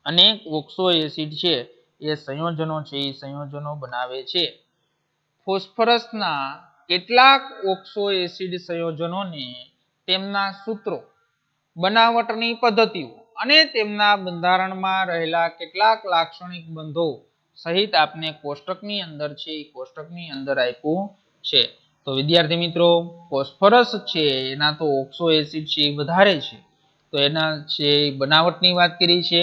[SPEAKER 1] અનેક ઓક્સો એસિડ છે એ સંયોજનો બનાવે છે. ફોસ્ફરસના કેટલાક ઓક્સો એસિડ સંયોજનોને તેમના સૂત્રો, બનાવટની પદ્ધતિઓ અને તેમના બંધારણમાં રહેલા કેટલાક લાક્ષણિક બંધો સહિત આપને કોષ્ટકની અંદર આપ્યું છે. તો વિદ્યાર્થી મિત્રો, ફોસ્ફરસ છે એના તો ઓક્સો એસિડ છે એ વધારે છે. તો એના છે બનાવટની વાત કરી છે,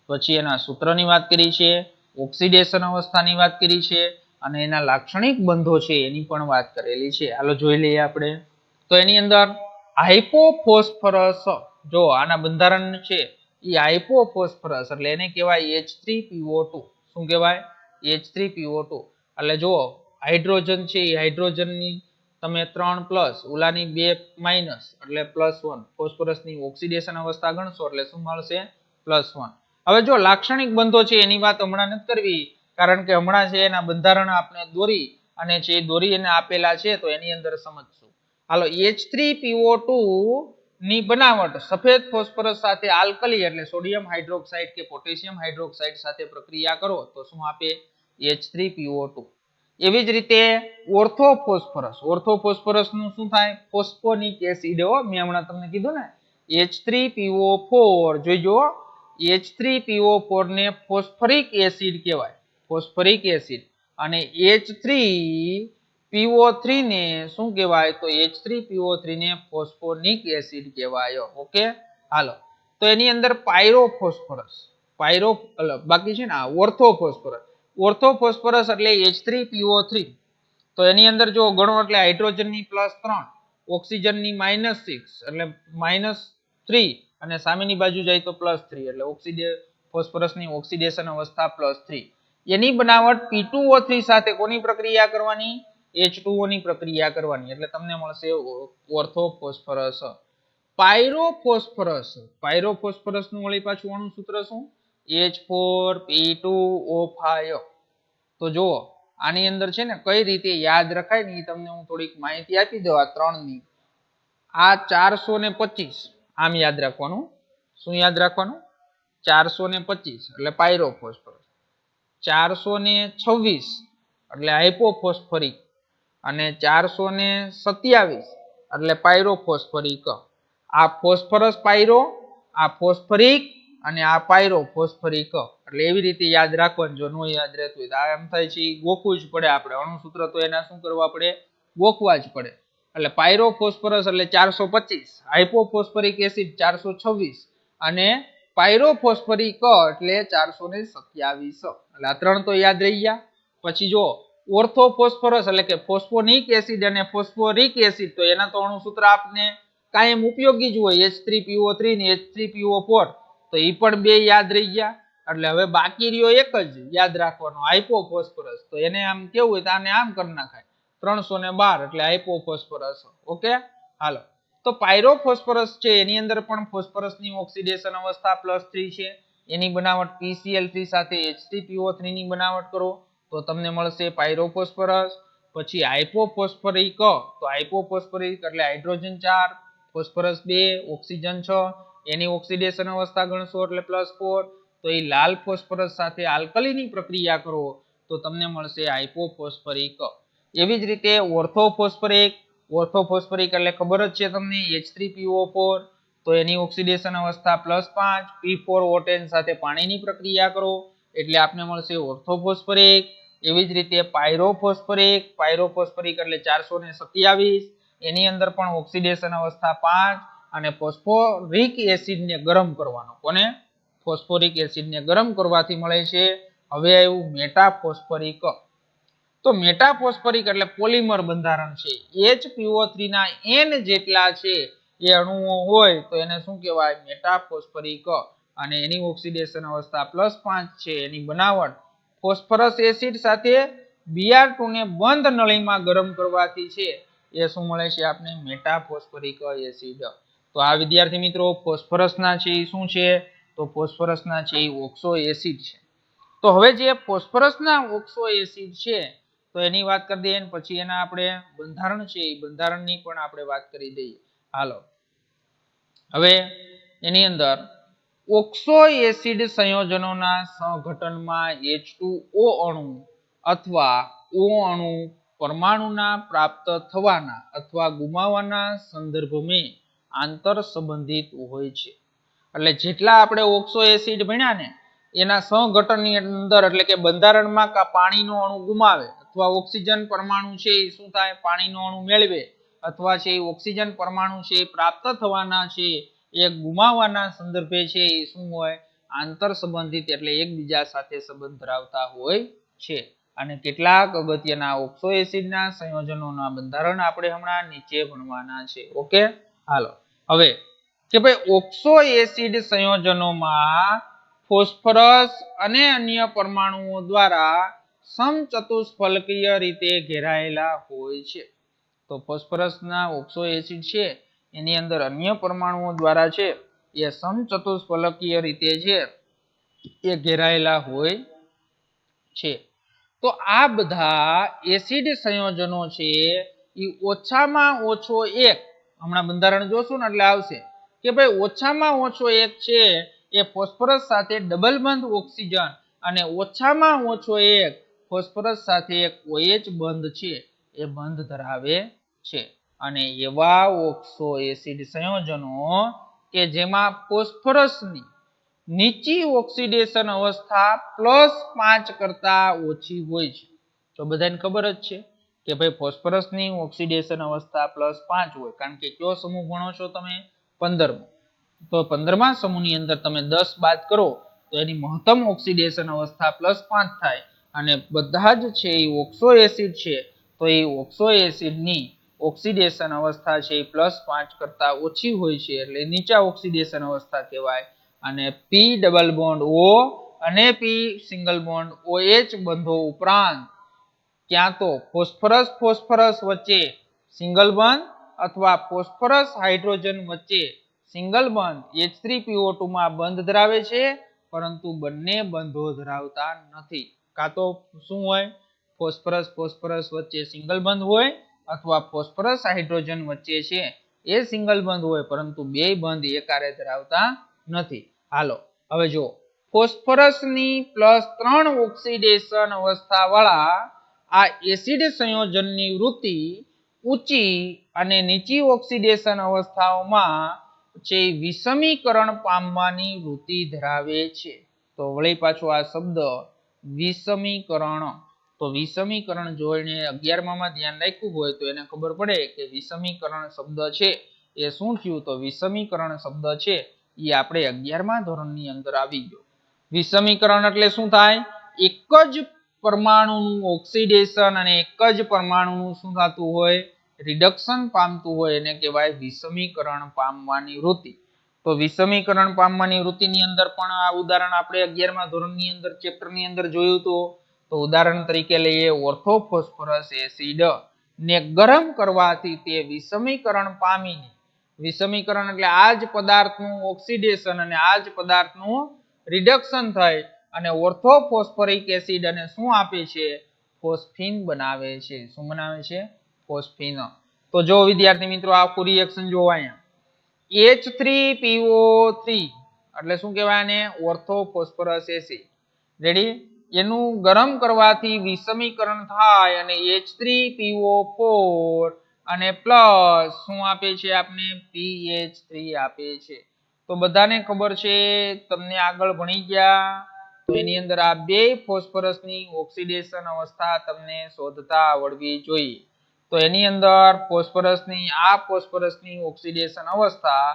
[SPEAKER 1] પછી એના સૂત્રની વાત કરી છે, ઓક્સિડેશન અવસ્થાની વાત કરી છે અને એના લાક્ષણિક બંધો છે એની પણ વાત કરેલી છે. હાલો જોઈ લઈએ આપણે. તો એની અંદર હાઇપોફોસ્ફરસ, જો આના બંધારણ છે એ હાઇપોફોસ્ફરસ એટલે એને કહેવાય H3PO2. શું કહેવાય? H3PO2. એટલે જો હાઇડ્રોજન છે એ હાઇડ્રોજનની તમે 3+ ઓલાની 2- એટલે +1 ફોસ્ફરસની ઓક્સિડેશન અવસ્થા ગણશો એટલે શું મળશે? +1. હવે જો લાક્ષણિક બંધો છે એની વાત હમણાં નથી કરવી, કારણ કે હમણાં છે એના બંધારણ આપણે દોરી અને જે દોરી એને આપેલા છે તો એની અંદર સમજશું. હાલો, H3PO2 ની બનાવટ સફેદ ફોસ્ફરસ સાથે આલ્કલી એટલે સોડિયમ હાઇડ્રોક્સાઇડ કે પોટેશિયમ હાઇડ્રોક્સાઇડ સાથે પ્રક્રિયા કરો તો શું આપે? H3PO2. એવી જ રીતે ઓર્થોફોસ્ફરસ નું શું થાય? ફોસ્ફોનિક એસિડ. મેં હમણાં તમને કીધું ને H3PO4 જોઈજો. H3PO4 ને ફોસ્ફરિક એસિડ કહેવાય, ફોસ્ફરિક એસિડ. અને H3PO3 ને શું કહેવાય? તો H3PO3 ને ફોસ્ફોનિક એસિડ કહેવાય. ઓકે, હાલો. તો એની અંદર બાકી છે ને ઓર્થોફોસ્ફરસ એટલે H3PO3. તો એની અંદર જો ગણો એટલે હાઇડ્રોજનની +3, ઓક્સિજનની -6 એટલે -3 અને સામેની બાજુ જાય તો +3 એટલે ફોસ્ફરસની ઓક્સિડેશન અવસ્થા +3. એની બનાવટ P2O3 સાથે કોની પ્રક્રિયા કરવાની? H2O ની પ્રક્રિયા કરવાની એટલે તમને મળશે ઓર્થોફોસ્ફરસ. પાયરોફોસ્ફરસ નું વળી પાછું અણુ સૂત્ર શું? H4P2O5. તો જુઓ આની અંદર છે ને કઈ રીતે યાદ રખાય ને તમને હું થોડીક માહિતી આપી દઉં આ ત્રણની. આ 425 આમ યાદ રાખવાનું. શું યાદ રાખવાનું? 425 એટલે પાયરોફોસ્ફરસ, 426 એટલે હાઇપોફોસ્ફરિક અને 427 એટલે પાયરોફોસ્ફરિક. આ ફોસ્ફરસ પાયરો, આ ફોસ્ફરિક અને આ પાયરોફોસ્ફરિક. એટલે એવી રીતે યાદ રાખવાનું. જો ન યાદ રહેતું હોય તો આ એમ થાય છે ગોખવું જ પડે આપણે. અણુસૂત્ર તો એના શું કરવા પડે? ગોખવા જ પડે. એટલે પાયરોફોસ્ફરસ એટલે 425, હાઇપોફોસ્ફરિક એસિડ 426 અને પાયરોફોસ્ફરિક એટલે 427. એટલે આ ત્રણ તો યાદ રહી ગયા. પછી જો ઓર્થોફોસ્ફરસ એટલે કે ફોસ્ફોનિક એસિડ અને ફોસ્ફોરિક એસિડ, તો એના તો અણુસૂત્ર આપને કાયમ ઉપયોગી જ હોય, H3PO3 ને H3PO4. તો એ પણ બે યાદ રહી ગયા. એટલે હવે બાકી રહ્યો એક જ યાદ રાખવાનો, હાઇપોફોસ્ફરસ. તો એને આમ કેવું હોય તો આને આમ કરી નાખાય, 312 એટલે હાઇપોફોસ્ફરસ. ઓકે, હાલો. તો પાયરોફોસ્ફરસ છે એની અંદર પણ ફોસ્ફરસની ઓક્સિડેશન અવસ્થા +3 છે. એની બનાવટ PCl3 સાથે H3PO3 ની બનાવટ કરો તો તમને મળશે પાયરોફોસ્ફરસ. પછી હાઇપોફોસ્ફરિક, તો હાઇપોફોસ્ફરિક એટલે હાઇડ્રોજન 4, ફોસ્ફરસ 2, ઓક્સિજન 6. એની ઓક્સિડેશન અવસ્થા ગણશો એટલે +4. તો એ લાલ ફોસ્ફરસ સાથે આલ્કલીની પ્રક્રિયા કરો તો તમને મળશે હાઇપોફોસ્ફરિક. એવી જ રીતે ઓર્થોફોસ્ફરિક એટલે ખબર જ છે તમને, H3PO4. તો એની ઓક્સિડેશન અવસ્થા +5, P4O10 સાથે પાણીની પ્રક્રિયા કરો એટલે આપને મળશે ઓર્થોફોસ્ફરિક. એવી જ રીતે પાયરોફોસ્ફરિક એટલે 427. એની અંદર પણ ઓક્સિડેશન અવસ્થા 5 અને ફોસ્ફોરિક એસિડને ગરમ કરવાનો. કોને? ફોસ્ફોરિક એસિડને ગરમ કરવાથી મળે છે. હવે આવ્યું મેટાફોસ્ફરિક. તો મેટાફોસ્ફરિક એટલે પોલિમર બંધારણ છે. HPO3 ના N જેટલા છે એ અણુઓ હોય તો એને શું કહેવાય? મેટાફોસ્ફરિક. અને એની ઓક્સિડેશન અવસ્થા +5 છે. એની બનાવટ ફોસ્ફરસ એસિડ સાથે Br2 ને બંધ નળીમાં ગરમ કરવાથી છે એ શું મળે છે આપને? મેટાફોસ્ફરિક એસિડ. તો આ વિદ્યાર્થી મિત્રો ફોસ્ફરસના છે એ શું છે? તો ફોસ્ફરસના છે એ ઓક્સો એસિડ છે. તો હવે જે ફોસ્ફરસના ઓક્સો એસિડ છે તો એની વાત કરી દઈએ, પછી એના આપણે બંધારણ છે એ બંધારણની પણ આપણે વાત કરી દઈએ. હાલો, હવે એની અંદર ઓક્સો એસિડ સંયોજનોના સહઘટનમાં H2O અણુ અથવા O અણુ પરમાણુના પ્રાપ્ત થવાના અથવા ગુમાવવાના સંદર્ભમાં આંતર સંબંધિત હોય છે. એટલે જેટલા આપણે ઓક્સો એસિડ ભણ્યા ને એના સહઘટનની અંદર એટલે કે બંધારણમાં પાણીનો અણુ ગુમાવે અથવા ઓક્સિજન પરમાણુ છે એ શું થાય? પાણીનો અણુ મેળવે અથવા છે ઓક્સિજન પરમાણુ છે પ્રાપ્ત થવાના છે એ ગુમાવવાના સંદર્ભે છે એ શું હોય? આંતર સંબંધિત એટલે એકબીજા સાથે સંબંધ ધરાવતા હોય છે. અને કેટલાક અગત્યના ઓક્સો એસિડના સંયોજનોના બંધારણ આપણે હમણાં નીચે ભણવાના છે. ઓકે, હાલો, હવે કે ભાઈ ઓક્સો એસિડ સંયોજનોમાં ફોસ્ફરસ અને અન્ય પરમાણુઓ દ્વારા સમચતુષ્ફલકીય રીતે ઘેરાયેલા હોય છે. તો ફોસ્ફરસના ઓક્સો એસિડ છે એની અંદર અન્ય પરમાણુઓ દ્વારા છે એ સમચતુષ્ફલકીય રીતે છે એ ઘેરાયેલા હોય છે. તો આ બધા એસિડ સંયોજનો છે એ ઓછામાં ઓછો એક, હમણાં બંધારણ જોશું ને એટલે આવશે કે ભાઈ ઓછામાં ઓછો એક છે એ ફોસ્ફરસ સાથે ડબલ બંધ ઓક્સિજન અને ઓછામાં ઓછો એક ફોસ્ફરસ સાથે એક OH બંધ છે એ બંધ ધરાવે છે. અને એવા ઓક્સો એસિડ સંયોજનો કે જેમાં ફોસ્ફરસની નીચી ઓક્સિડેશન અવસ્થા +5 કરતા ઓછી હોય છે. તો બધાને ખબર જ છે કે ભાઈ ફોસ્ફરસની ઓક્સિડેશન અવસ્થા +5 હોય, કારણ કે કયો સમૂહ ભણો છો તમે? 15મો. તો 15મા સમૂહની અંદર તમે 10 બાદ કરો તો એની મહત્તમ ઓક્સિડેશન અવસ્થા +5 થાય અને બધા જ છે એ ઓક્સો એસિડ છે તો એ ઓક્સો એસિડની ઓક્સિડેશન અવસ્થા છે એ +5 કરતા ઓછી હોય છે એટલે નીચા ઓક્સિડેશન અવસ્થા કહેવાય. અને P ડબલ બોન્ડ O અને P સિંગલ બોન્ડ OH બંધો ઉપરાંત ક્યાં તો ફોસ્ફરસ ફોસ્ફરસ વચ્ચે સિંગલ બંધ અથવા ફોસ્ફરસ હાઇડ્રોજન વચ્ચે સિંગલ બંધ H3PO2 માં બંધ ધરાવે છે, પરંતુ બંને બંધો ધરાવતા નથી. કાં તો શું હોય? ફોસ્ફરસ ફોસ્ફરસ વચ્ચે સિંગલ બંધ હોય અથવા ફોસ્ફરસ હાઇડ્રોજન વચ્ચે છે એ સિંગલ બંધ હોય, પરંતુ બે બંધ એકારે ધરાવતા નથી. હાલો, હવે જો ફોસ્ફરસની +3 ઓક્સિડેશન અવસ્થા વાળા આ એસિડ સંયોજનની વૃત્તિ ઊંચી અને નીચી ઓક્સિડેશન અવસ્થાઓમાં છે વિષમીકરણ પામવાની વૃત્તિ ધરાવે છે. તો વળી પાછો આ શબ્દ વિષમીકરણ, તો વિષમીકરણ જોઈને 11માં ધ્યાન રાખ્યું હોય તો એને ખબર પડે કે વિષમીકરણ શબ્દ છે એ શું થયું? તો વિષમીકરણ શબ્દ છે એ આપણે 11મા ધોરણની અંદર આવી ગયો. વિષમીકરણ એટલે શું થાય? એક જ પરમાણુનું ઓક્સિડેશન અને એક જ પરમાણુનું શું થતું હોય? રિડક્શન પામતું હોય એને કહેવાય વિષમીકરણ પામવાની વૃત્તિ. તો વિષમીકરણ પામવાની વૃત્તિની અંદર પણ આ ઉદાહરણ આપણે 11મા ધોરણની અંદર ચેપ્ટરની અંદર જોયું હતું. તો ઉદાહરણ તરીકે લઈએ ઓર્થોફોસ્ફરસ એસિડ ને ગરમ કરવાથી તે વિષમીકરણ પામીને, વિષમીકરણ એટલે આ જ પદાર્થનું ઓક્સિડેશન અને આ જ પદાર્થનું રિડક્શન થાય અને ઓર્થોફોસ્ફરિક એસિડ અને શું આપે છે? ફોસ્ફીન બનાવે છે. શું બનાવે છે? ફોસ્ફીન. તો જો વિદ્યાર્થી મિત્રો આખું રિએક્શન જોવો અહીંયા H3PO3 એટલે શું કહેવાય આને? ઓર્થોફોસ્ફરસ એસિડ. રેડી? એનું ગરમ કરવાથી વિષમીકરણ થાય અને H3PO4 અને પ્લસ શું આપે છે? આપને PH3 આપે છે. તો બધાને ખબર છે, તમને આગળ ભણી ગયા તો એની અંદર આ બે ફોસ્ફરસની ઓક્સિડેશન અવસ્થા તમને શોધતા આવડવી જોઈએ. તો એની અંદર ફોસ્ફરસની ઓક્સિડેશન અવસ્થા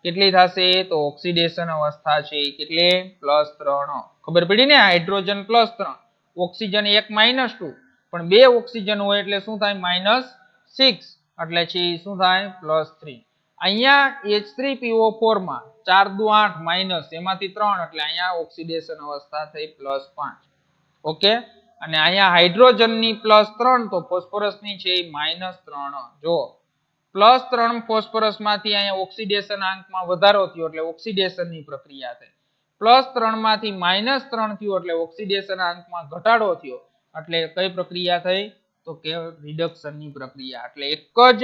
[SPEAKER 1] કેટલી થશે? તો ઓક્સિડેશન અવસ્થા છે કેટલી? +3. ખબર પડી ને? હાઇડ્રોજન +3, ઓક્સિજન 1 -2, પણ બે ઓક્સિજન હોય એટલે શું થાય? -6 એટલે છે શું થાય? +3. અહીંયા H3PO4 માં 4 દુ 8 માઇનસ એમાંથી 3 એટલે અહીંયા ઓક્સિડેશન અવસ્થા થઈ +5. ઓકે, અને અહીંયા હાઇડ્રોજનની +3 તો ફોસ્ફરસની છે -3. જો +3 ફોસ્ફરસ માંથી અહીંયા ઓક્સિડેશન આંકમાં વધારો થયો એટલે ઓક્સિડેશનની પ્રક્રિયા થઈ. +3 માંથી -3 થયું એટલે ઓક્સિડેશન આંકમાં ઘટાડો થયો એટલે કઈ પ્રક્રિયા થઈ તો કે રિડક્શનની પ્રક્રિયા. એટલે એક જ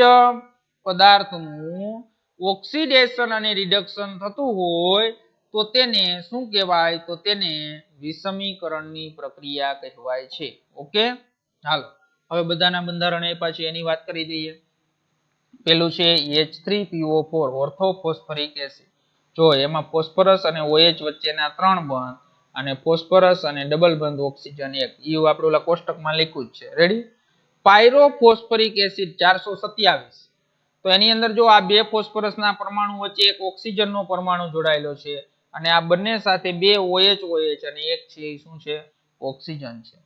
[SPEAKER 1] પદાર્થનું ઓક્સિડેશન અને રિડક્શન થતું હોય તો તેને શું કહેવાય તો તેને વિષમીકરણની પ્રક્રિયા કહેવાય છે. ઓકે, હાલો હવે બધાના બંધારણ આપ્યા છે એની વાત કરી દઈએ. પેલું છે H3PO4 ઓર્થોફોસ્ફરિક એસિડ. જો એમાં ફોસ્ફરસ અને OH વચ્ચેના 3 બંધ અને ફોસ્ફરસ અને ડબલ બંધ ઓક્સિજન 1. ઈ આપણે ઓલા કોષ્ટકમાં લખ્યું જ છે. રેડી. પાયરોફોસ્ફરિક એસિડ 427. તો એની અંદર જો આ બે ફોસ્ફરસના પરમાણુ વચ્ચે એક ઓક્સિજનનો પરમાણુ જોડાયેલો છે અને આ બંને સાથે બે OH અને એક છે એ શું છે ઓક્સિજન છે.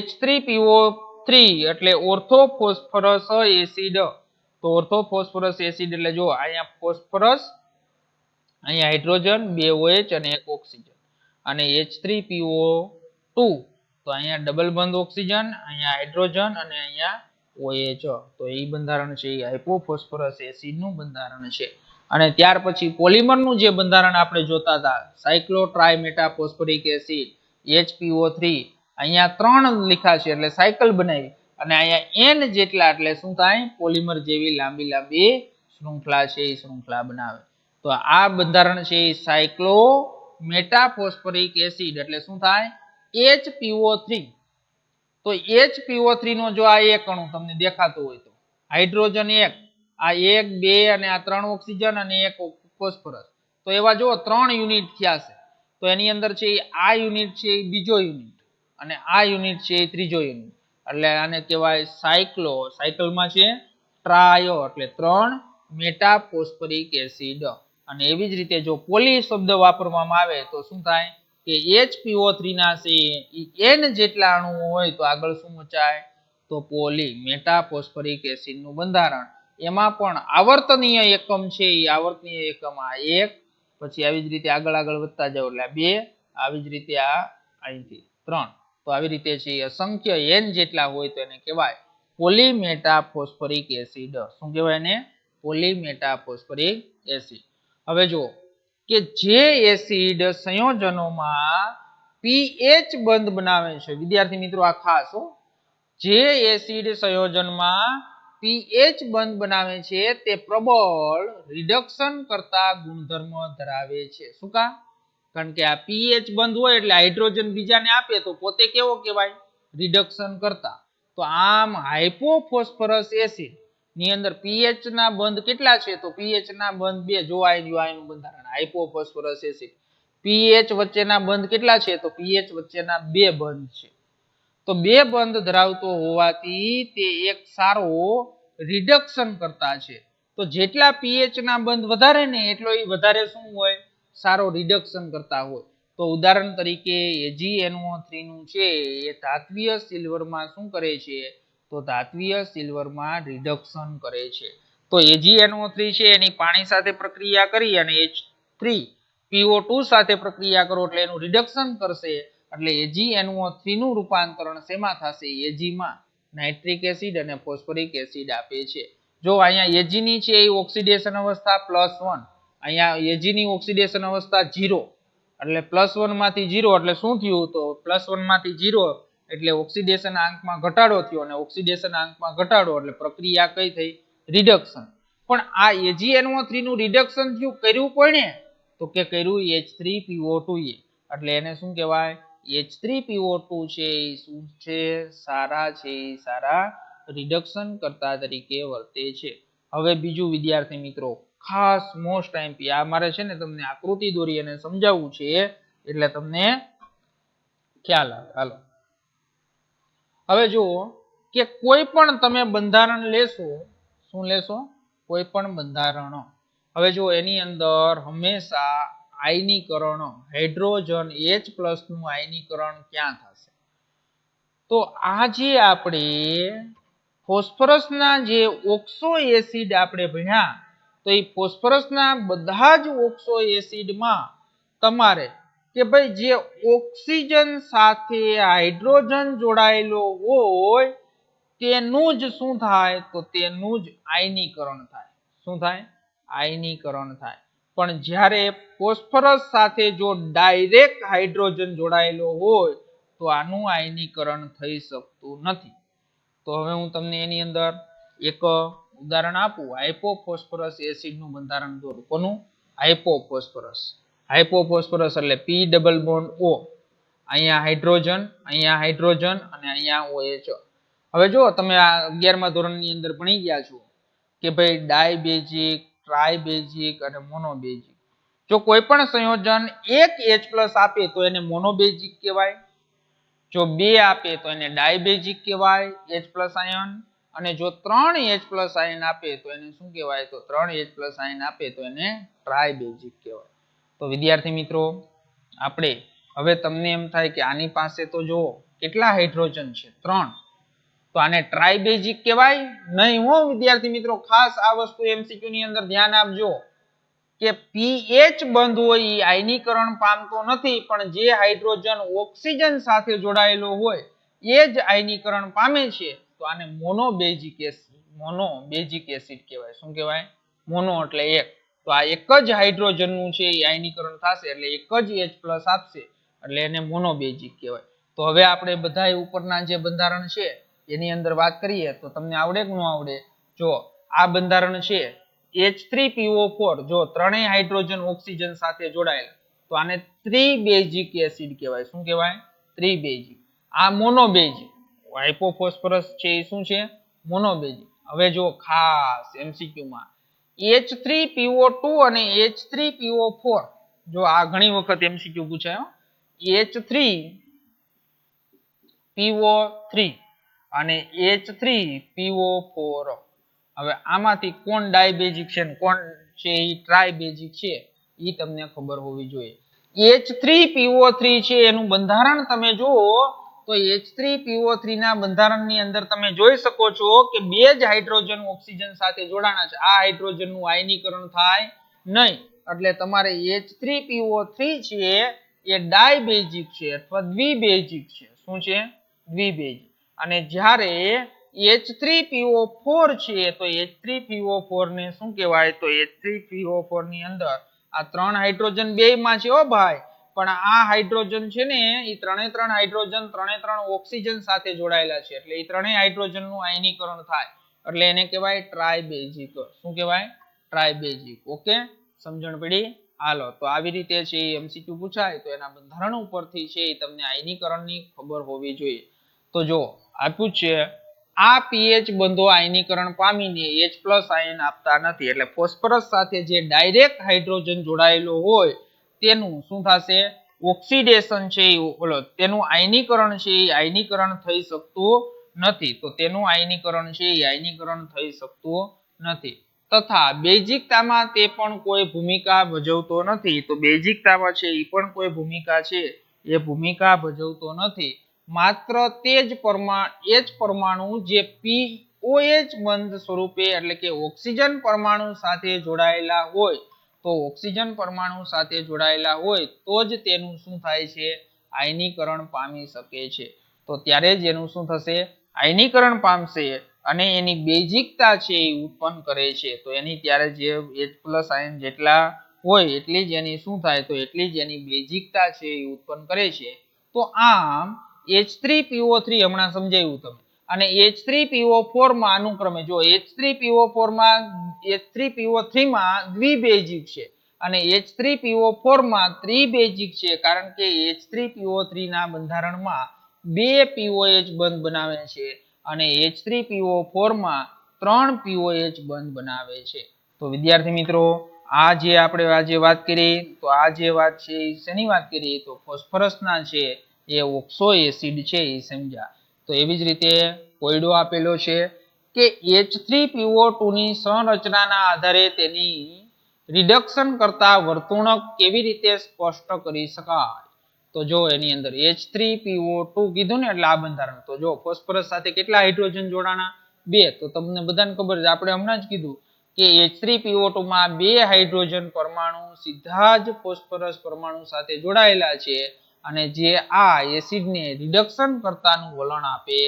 [SPEAKER 1] H3PO3 એટલે ઓર્થોફોસ્ફરસ એસિડ. તો ઓર્થોફોસ્ફરસ એસિડ એટલે જો અહીંયા ફોસ્ફરસ, અહીંયા હાઇડ્રોજન, બે OH અને એક ઓક્સિજન. અને H3PO2 તો અહીંયા ડબલ બંધ ઓક્સિજન, અહીંયા હાઇડ્રોજન અને અહીંયા OH. તો એ બંધારણ છે એ હાઇપોફોસ્ફરસ એસિડનું બંધારણ છે. અને ત્યાર પછી પોલિમરનું જે બંધારણ આપણે જોતા હતા સાયક્લોટ્રાયમેટાફોસ્ફરિક એસિડ HPO3. અહીંયા 3 લખ્યા છે એટલે સાયકલ બનાવી અને અહીંયા n જેટલા એટલે શું થાય પોલિમર જેવી લાંબી લાંબી શૃંખલા છે એ શૃંખલા બનાવે. તો આ બંધારણ છે એ સાયક્લોમેટાફોસ્ફરિક એસિડ એટલે શું થાય HPO3. તો HPO3 નો જો આ એક અણુ તમને દેખાતો હોય તો હાઇડ્રોજન 1, આ 1 2 અને આ 3 ઓક્સિજન અને 1 ફોસ્ફરસ. તો એવા જો 3 યુનિટ થયા છે. તો એની અંદર છે આ યુનિટ છે એ બીજો યુનિટ અને આ યુનિટ છે એ ત્રીજો યુનિટ. એટલે આને કહેવાય સાયક્લો. સાયકલમાં છે ટ્રાયો એટલે 3 મેટાફોસ્ફરિક એસિડ. અને એવી જ રીતે જો પોલી શબ્દ વાપરવામાં આવે તો શું થાય કે HPO3 ના છે n જેટલા અણુઓ હોય તો આગળ શું વચાય તો પોલી મેટાફોસ્ફરિક એસિડનું બંધારણ. એમાં પણ આવર્તનીય એકમ છે એ આવર્તનીય એકમ આ 1, પછી આવી જ રીતે આગળ વધતા જાવ એટલે 2, આવી જ રીતે આ અહીંથી 3. તો આવી રીતે છે અસંખ્ય n જેટલા હોય તો એને કહેવાય પોલીમેટાફોસ્ફરિક એસિડ. શું કહેવાય એને પોલીમેટાફોસ્ફરિક એસિડ. હવે જો કે જે એસિડ સંયોજનોમાં pH બંધ બનાવે છે વિદ્યાર્થી મિત્રો આ ખાસ જે એસિડ સંયોજનમાં pH બંધ બનાવે છે તે પ્રબળ રિડક્શન કરતા ગુણધર્મ ધરાવે છે. શું કા કારણ કે આ pH બંધ હોય એટલે હાઇડ્રોજન બીજાને આપે તો પોતે કેવો કહેવાય રિડક્શન કરતા. તો આમ હાઇપોફોસ્ફરસ એસિડ ની અંદર pH ના બંધ કેટલા છે તો pH ના બંધ 2. જો આનું બંધારણ હાઇપોફોસ્ફરસ એસિડ pH વચ્ચેના બંધ કેટલા છે તો pH વચ્ચેના 2 બંધ છે. તો 2 બંધ ધરાવતો હોવાથી તે એક સારો રિડક્શન કરતા છે. તો જેટલા pH ના બંધ વધારે ને એટલો એ વધારે શું હોય સારો રિડક્શન કરતા હોય. તો ઉદાહરણ તરીકે AgNO3 નું છે એ ધાત્વિય સિલ્વરમાં શું કરે છે તો ધાત્વિય સિલ્વરમાં રિડક્શન કરે છે. તો AgNO3 છે એની પાણી સાથે પ્રક્રિયા કરી અને H3PO2 સાથે પ્રક્રિયા કરો એટલે એનું રિડક્શન કરશે. એટલે AgNO3 નું રૂપાંતરણ શેમાં થશે Ag માં નાઇટ્રિક એસિડ અને ફોસ્ફરિક એસિડ આપે છે. જો અહીંયા Ag ની છે એ ઓક્સિડેશન અવસ્થા +1, અહીંયા Ag ની ઓક્સિડેશન અવસ્થા 0. એટલે +1 માંથી 0 એટલે શું થયું તો +1 માંથી 0 એટલે ઓક્સિડેશન આંકમાં ઘટાડો થયો અને ઓક્સિડેશન આંકમાં ઘટાડો એટલે પ્રક્રિયા કઈ થઈ રિડક્શન. પણ આ AgNO3 નું રિડક્શન થયું કર્યું કોણે તો કે કર્યું H3PO2 એ. એટલે એને શું કહેવાય H3PO2 છે એ શું છે સારા રિડક્શન કરતા તરીકે વર્તે છે. હવે બીજું વિદ્યાર્થી મિત્રો ખાસ મોસ્ટ MP આ મારે છે ને તમને આકૃતિ દોરી અને સમજાવવું છે એટલે તમને ખ્યાલ આવે. હાલો હવે જુઓ કે કોઈ પણ તમે બંધારણ લેશો શું લેશો કોઈ પણ બંધારણ. હવે જો એની અંદર હંમેશા આયનીકરણ હાઇડ્રોજન H+ નું આયનીકરણ ક્યાં થશે તો આ જે આપણે ફોસ્ફરસના જે ઓક્સો એસિડ આપણે ભણ્યા તો એ ફોસ્ફરસના બધા જ ઓક્સો એસિડમાં તમારે કે ભાઈ જે ઓક્સિજન સાથે હાઇડ્રોજન જોડાયેલો હોય તેનું જ શું થાય તો તેનું જ આયનીકરણ થાય. શું થાય? આયનીકરણ થાય. પણ જ્યારે ફોસ્ફરસ સાથે જો ડાયરેક્ટ હાઇડ્રોજન જોડાયેલો હોય તો આનું આયનીકરણ થઈ શકતું નથી. તો હવે હું તમને એની અંદર એક ઉદાહરણ આપું. હાઇપોફોસ્ફરસ એસિડનું બંધારણ દોરું. કોનું? હાઇપોફોસ્ફરસ. હાઇપોફોસ્ફરસ એટલે P ડબલ બોન્ડ O, અહીંયા હાઇડ્રોજન, અહીંયા હાઇડ્રોજન અને અહીંયા OH. હવે જો તમે આ 11મા ધોરણની અંદર ભણી ગયા છો કે ભાઈ ડાયબેઝિક, ટ્રાયબેઝિક અને મોનોબેઝિક. જો કોઈ પણ સંયોજન એક H+ આપે તો એને મોનોબેઝિક કહેવાય. જો 2 આપે તો એને ડાયબેઝિક કહેવાય H+ આયન, અને જો 3 H+ આયન આપે તો એને શું કહેવાય? તો 3 H+ આયન આપે તો એને ટ્રાયબેઝિક કહેવાય. તો વિદ્યાર્થી મિત્રો, આપણે હવે તમને એમ થાય કે આની પાસે તો જો કેટલા હાઇડ્રોજન છે? 3. તો આને ટ્રાયબેઝિક કહેવાય નહીં હો વિદ્યાર્થી મિત્રો. ખાસ આ વસ્તુ MCQ ની અંદર ધ્યાન આપજો કે pH બંધ હોય એ આયનીકરણ પામતો નથી, પણ જે હાઇડ્રોજન ઓક્સિજન સાથે જોડાયેલો હોય એ જ આયનીકરણ પામે છે. તો આને મોનોબેઝિક એસિડ કહેવાય. શું કહેવાય? મોનો એટલે એક. તો આ એક જ હાઇડ્રોજનનું છે એ આયનીકરણ થશે એટલે એક જ H+ આપશે એટલે એને મોનોબેઝિક કહેવાય. તો હવે આપણે બધા ઉપરના જે બંધારણ છે એની અંદર વાત કરીએ તો તમને આવડે કે ન આવડે? જો આ બંધારણ છે H3PO4, જો ત્રણેય હાઇડ્રોજન ઓક્સિજન સાથે જોડાયેલા તો આને ત્રિબેઝિક એસિડ કહેવાય. શું કહેવાય? ત્રિબેઝિક. આ મોનોબેઝિક. હાઇપોફોસ્ફરસ છે એ શું છે? મોનોબેઝિક. હવે જો ખાસ MCQ માં H3PO2 અને H3PO4, જો આ ઘણી વખત MCQ પૂછાય. H3PO3 અને H3PO4. હવે આમાંથી કોણ ડાયબેઝિક છે ને કોણ છે એ ટ્રાયબેઝિક છે એ તમને ખબર હોવી જોઈએ. H3PO3 છે એનું બંધારણ તમે જુઓ તો H3PO3 ના બંધારણની અંદર તમે જોઈ શકો છો કે બે જ હાઇડ્રોજન ઓક્સિજન સાથે જોડાણા છે. આ હાઇડ્રોજનનું આયનીકરણ થાય નહીં, એટલે તમારે H3PO3 છે એ ડાયબેઝિક છે અથવા દ્વિબેઝિક છે. શું છે? દ્વિબેઝિક. અને જ્યારે H3PO4 છે તો H3PO4 ને શું કહેવાય? તો H3PO4 ની અંદર આ 3 હાઇડ્રોજન બેયમાં છે હો ભાઈ, પણ આ હાઇડ્રોજન છે ને એ ત્રણે હાઇડ્રોજન ત્રણ ઓક્સિજન સાથે જોડાયેલા છે એટલે એ ત્રણેય હાઇડ્રોજનનું આયનીકરણ થાય એટલે એને કહેવાય ટ્રાયબેઝિક. શું કહેવાય? ટ્રાયબેઝિક. ઓકે, સમજણ પડી? હાલો, તો આવી રીતે છે MCQ પૂછાય તો એના બંધારણ ઉપરથી છે તમને આયનીકરણની ખબર હોવી જોઈએ. તો જો આપ્યું છે આ pH બંધો આયનીકરણ પામીને H+ આયન આપતા નથી, એટલે ફોસ્ફરસ સાથે જે ડાયરેક્ટ હાઇડ્રોજન જોડાયેલો હોય તેનું શું થશે? ઓક્સિડેશન છે તેનું આયનીકરણ છે એ આયનીકરણ થઈ શકતું નથી. તો તેનું આયનીકરણ છે એ આયનીકરણ થઈ શકતું નથી. તથા બેઝિકતામાં તે પણ કોઈ ભૂમિકા ભજવતો નથી. તો બેઝિકતામાં છે એ પણ કોઈ ભૂમિકા છે એ ભૂમિકા ભજવતો નથી. માત્ર તે જ પરમાણુ જે POH બંધ સ્વરૂપે એટલે કે ઓક્સિજન પરમાણુ સાથે જોડાયેલા હોય, તો ઓક્સિજન પરમાણુ સાથે જોડાયેલા હોય તો જ તેનું શું થાય છે? આયનીકરણ પામી શકે છે. તો ત્યારે જ એનું શું થશે? આયનીકરણ પામશે અને એની બેઝિકતા છે એ ઉત્પન્ન કરે છે. તો એની ત્યારે જે H+ આયન જેટલા હોય એટલી જ એની શું થાય? તો એટલી જ એની બેઝિકતા છે એ ઉત્પન્ન કરે છે. તો આમ H3PO3 હમણાં સમજાવ્યું તમે, અને H3PO4 માં અનુક્રમે જો H3PO4 માં H3PO3 માં દ્વિબેઝિક છે અને H3PO4 માં ત્રિબેઝિક છે, કારણ કે H3PO3 ના બંધારણમાં 2 POH બંધ બનાવે છે અને H3PO4 માં 3 POH બંધ બનાવે છે. તો વિદ્યાર્થી મિત્રો, આ જે આપણે આજે વાત કરી તો આ જે વાત છે એ શેની વાત કરી? તો ફોસ્ફરસના છે એ ઓક્સો એસિડ છે એ સમજ્યા. તો એવી જ રીતે કોયડો આપેલો છે કે H3PO2 ની સંરચનાના આધારે તેની રિડક્શન કરતા વર્તુણક કેવી રીતે સ્પષ્ટ કરી શકાય? તો જો એની અંદર H3PO2 કીધું ને એટલે આ બંધારણ. તો જો ફોસ્ફરસ સાથે કેટલા હાઇડ્રોજન જોડાણા? 2. તો તમને બધાને ખબર છે, આપણે હમણાં જ કીધું કે H3PO2 માં 2 હાઇડ્રોજન પરમાણુ સીધા જ ફોસ્ફરસ પરમાણુ સાથે જોડાયેલા છે અને જે આ એસિડને રિડક્શન કરતાનું વલણ આપે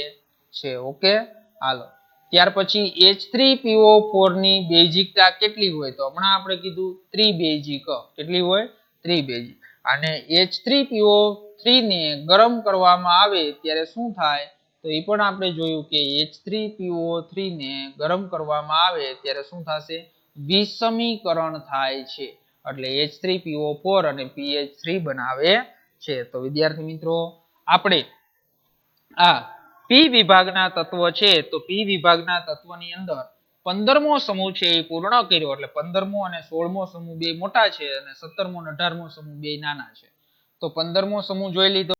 [SPEAKER 1] છે. ઓકે, હાલો ત્યાર પછી H3PO4 ની બેઝિકતા કેટલી હોય તો હમણાં આપણે કીધું ત્રિબેઝિક. કેટલી હોય? ત્રિબેઝિક. અને H3PO3 ને ગરમ કરવામાં આવે ત્યારે શું થાય તો એ પણ આપણે જોયું કે H3PO3 ને ગરમ કરવામાં આવે ત્યારે શું થશે? વિષમીકરણ થાય છે. એટલે H3PO4 અને PH3 બનાવે છે. તો વિદ્યાર્થી મિત્રો આપણે આ P વિભાગના તત્વ છે તો P વિભાગના તત્વની અંદર 15મો સમૂહ છે એ પૂર્ણ કર્યો. એટલે 15મો અને 16મો સમૂહ બે મોટા છે અને 17મો અને 18મો સમૂહ બે નાના છે. તો 15મો સમૂહ જોઈ લીધો.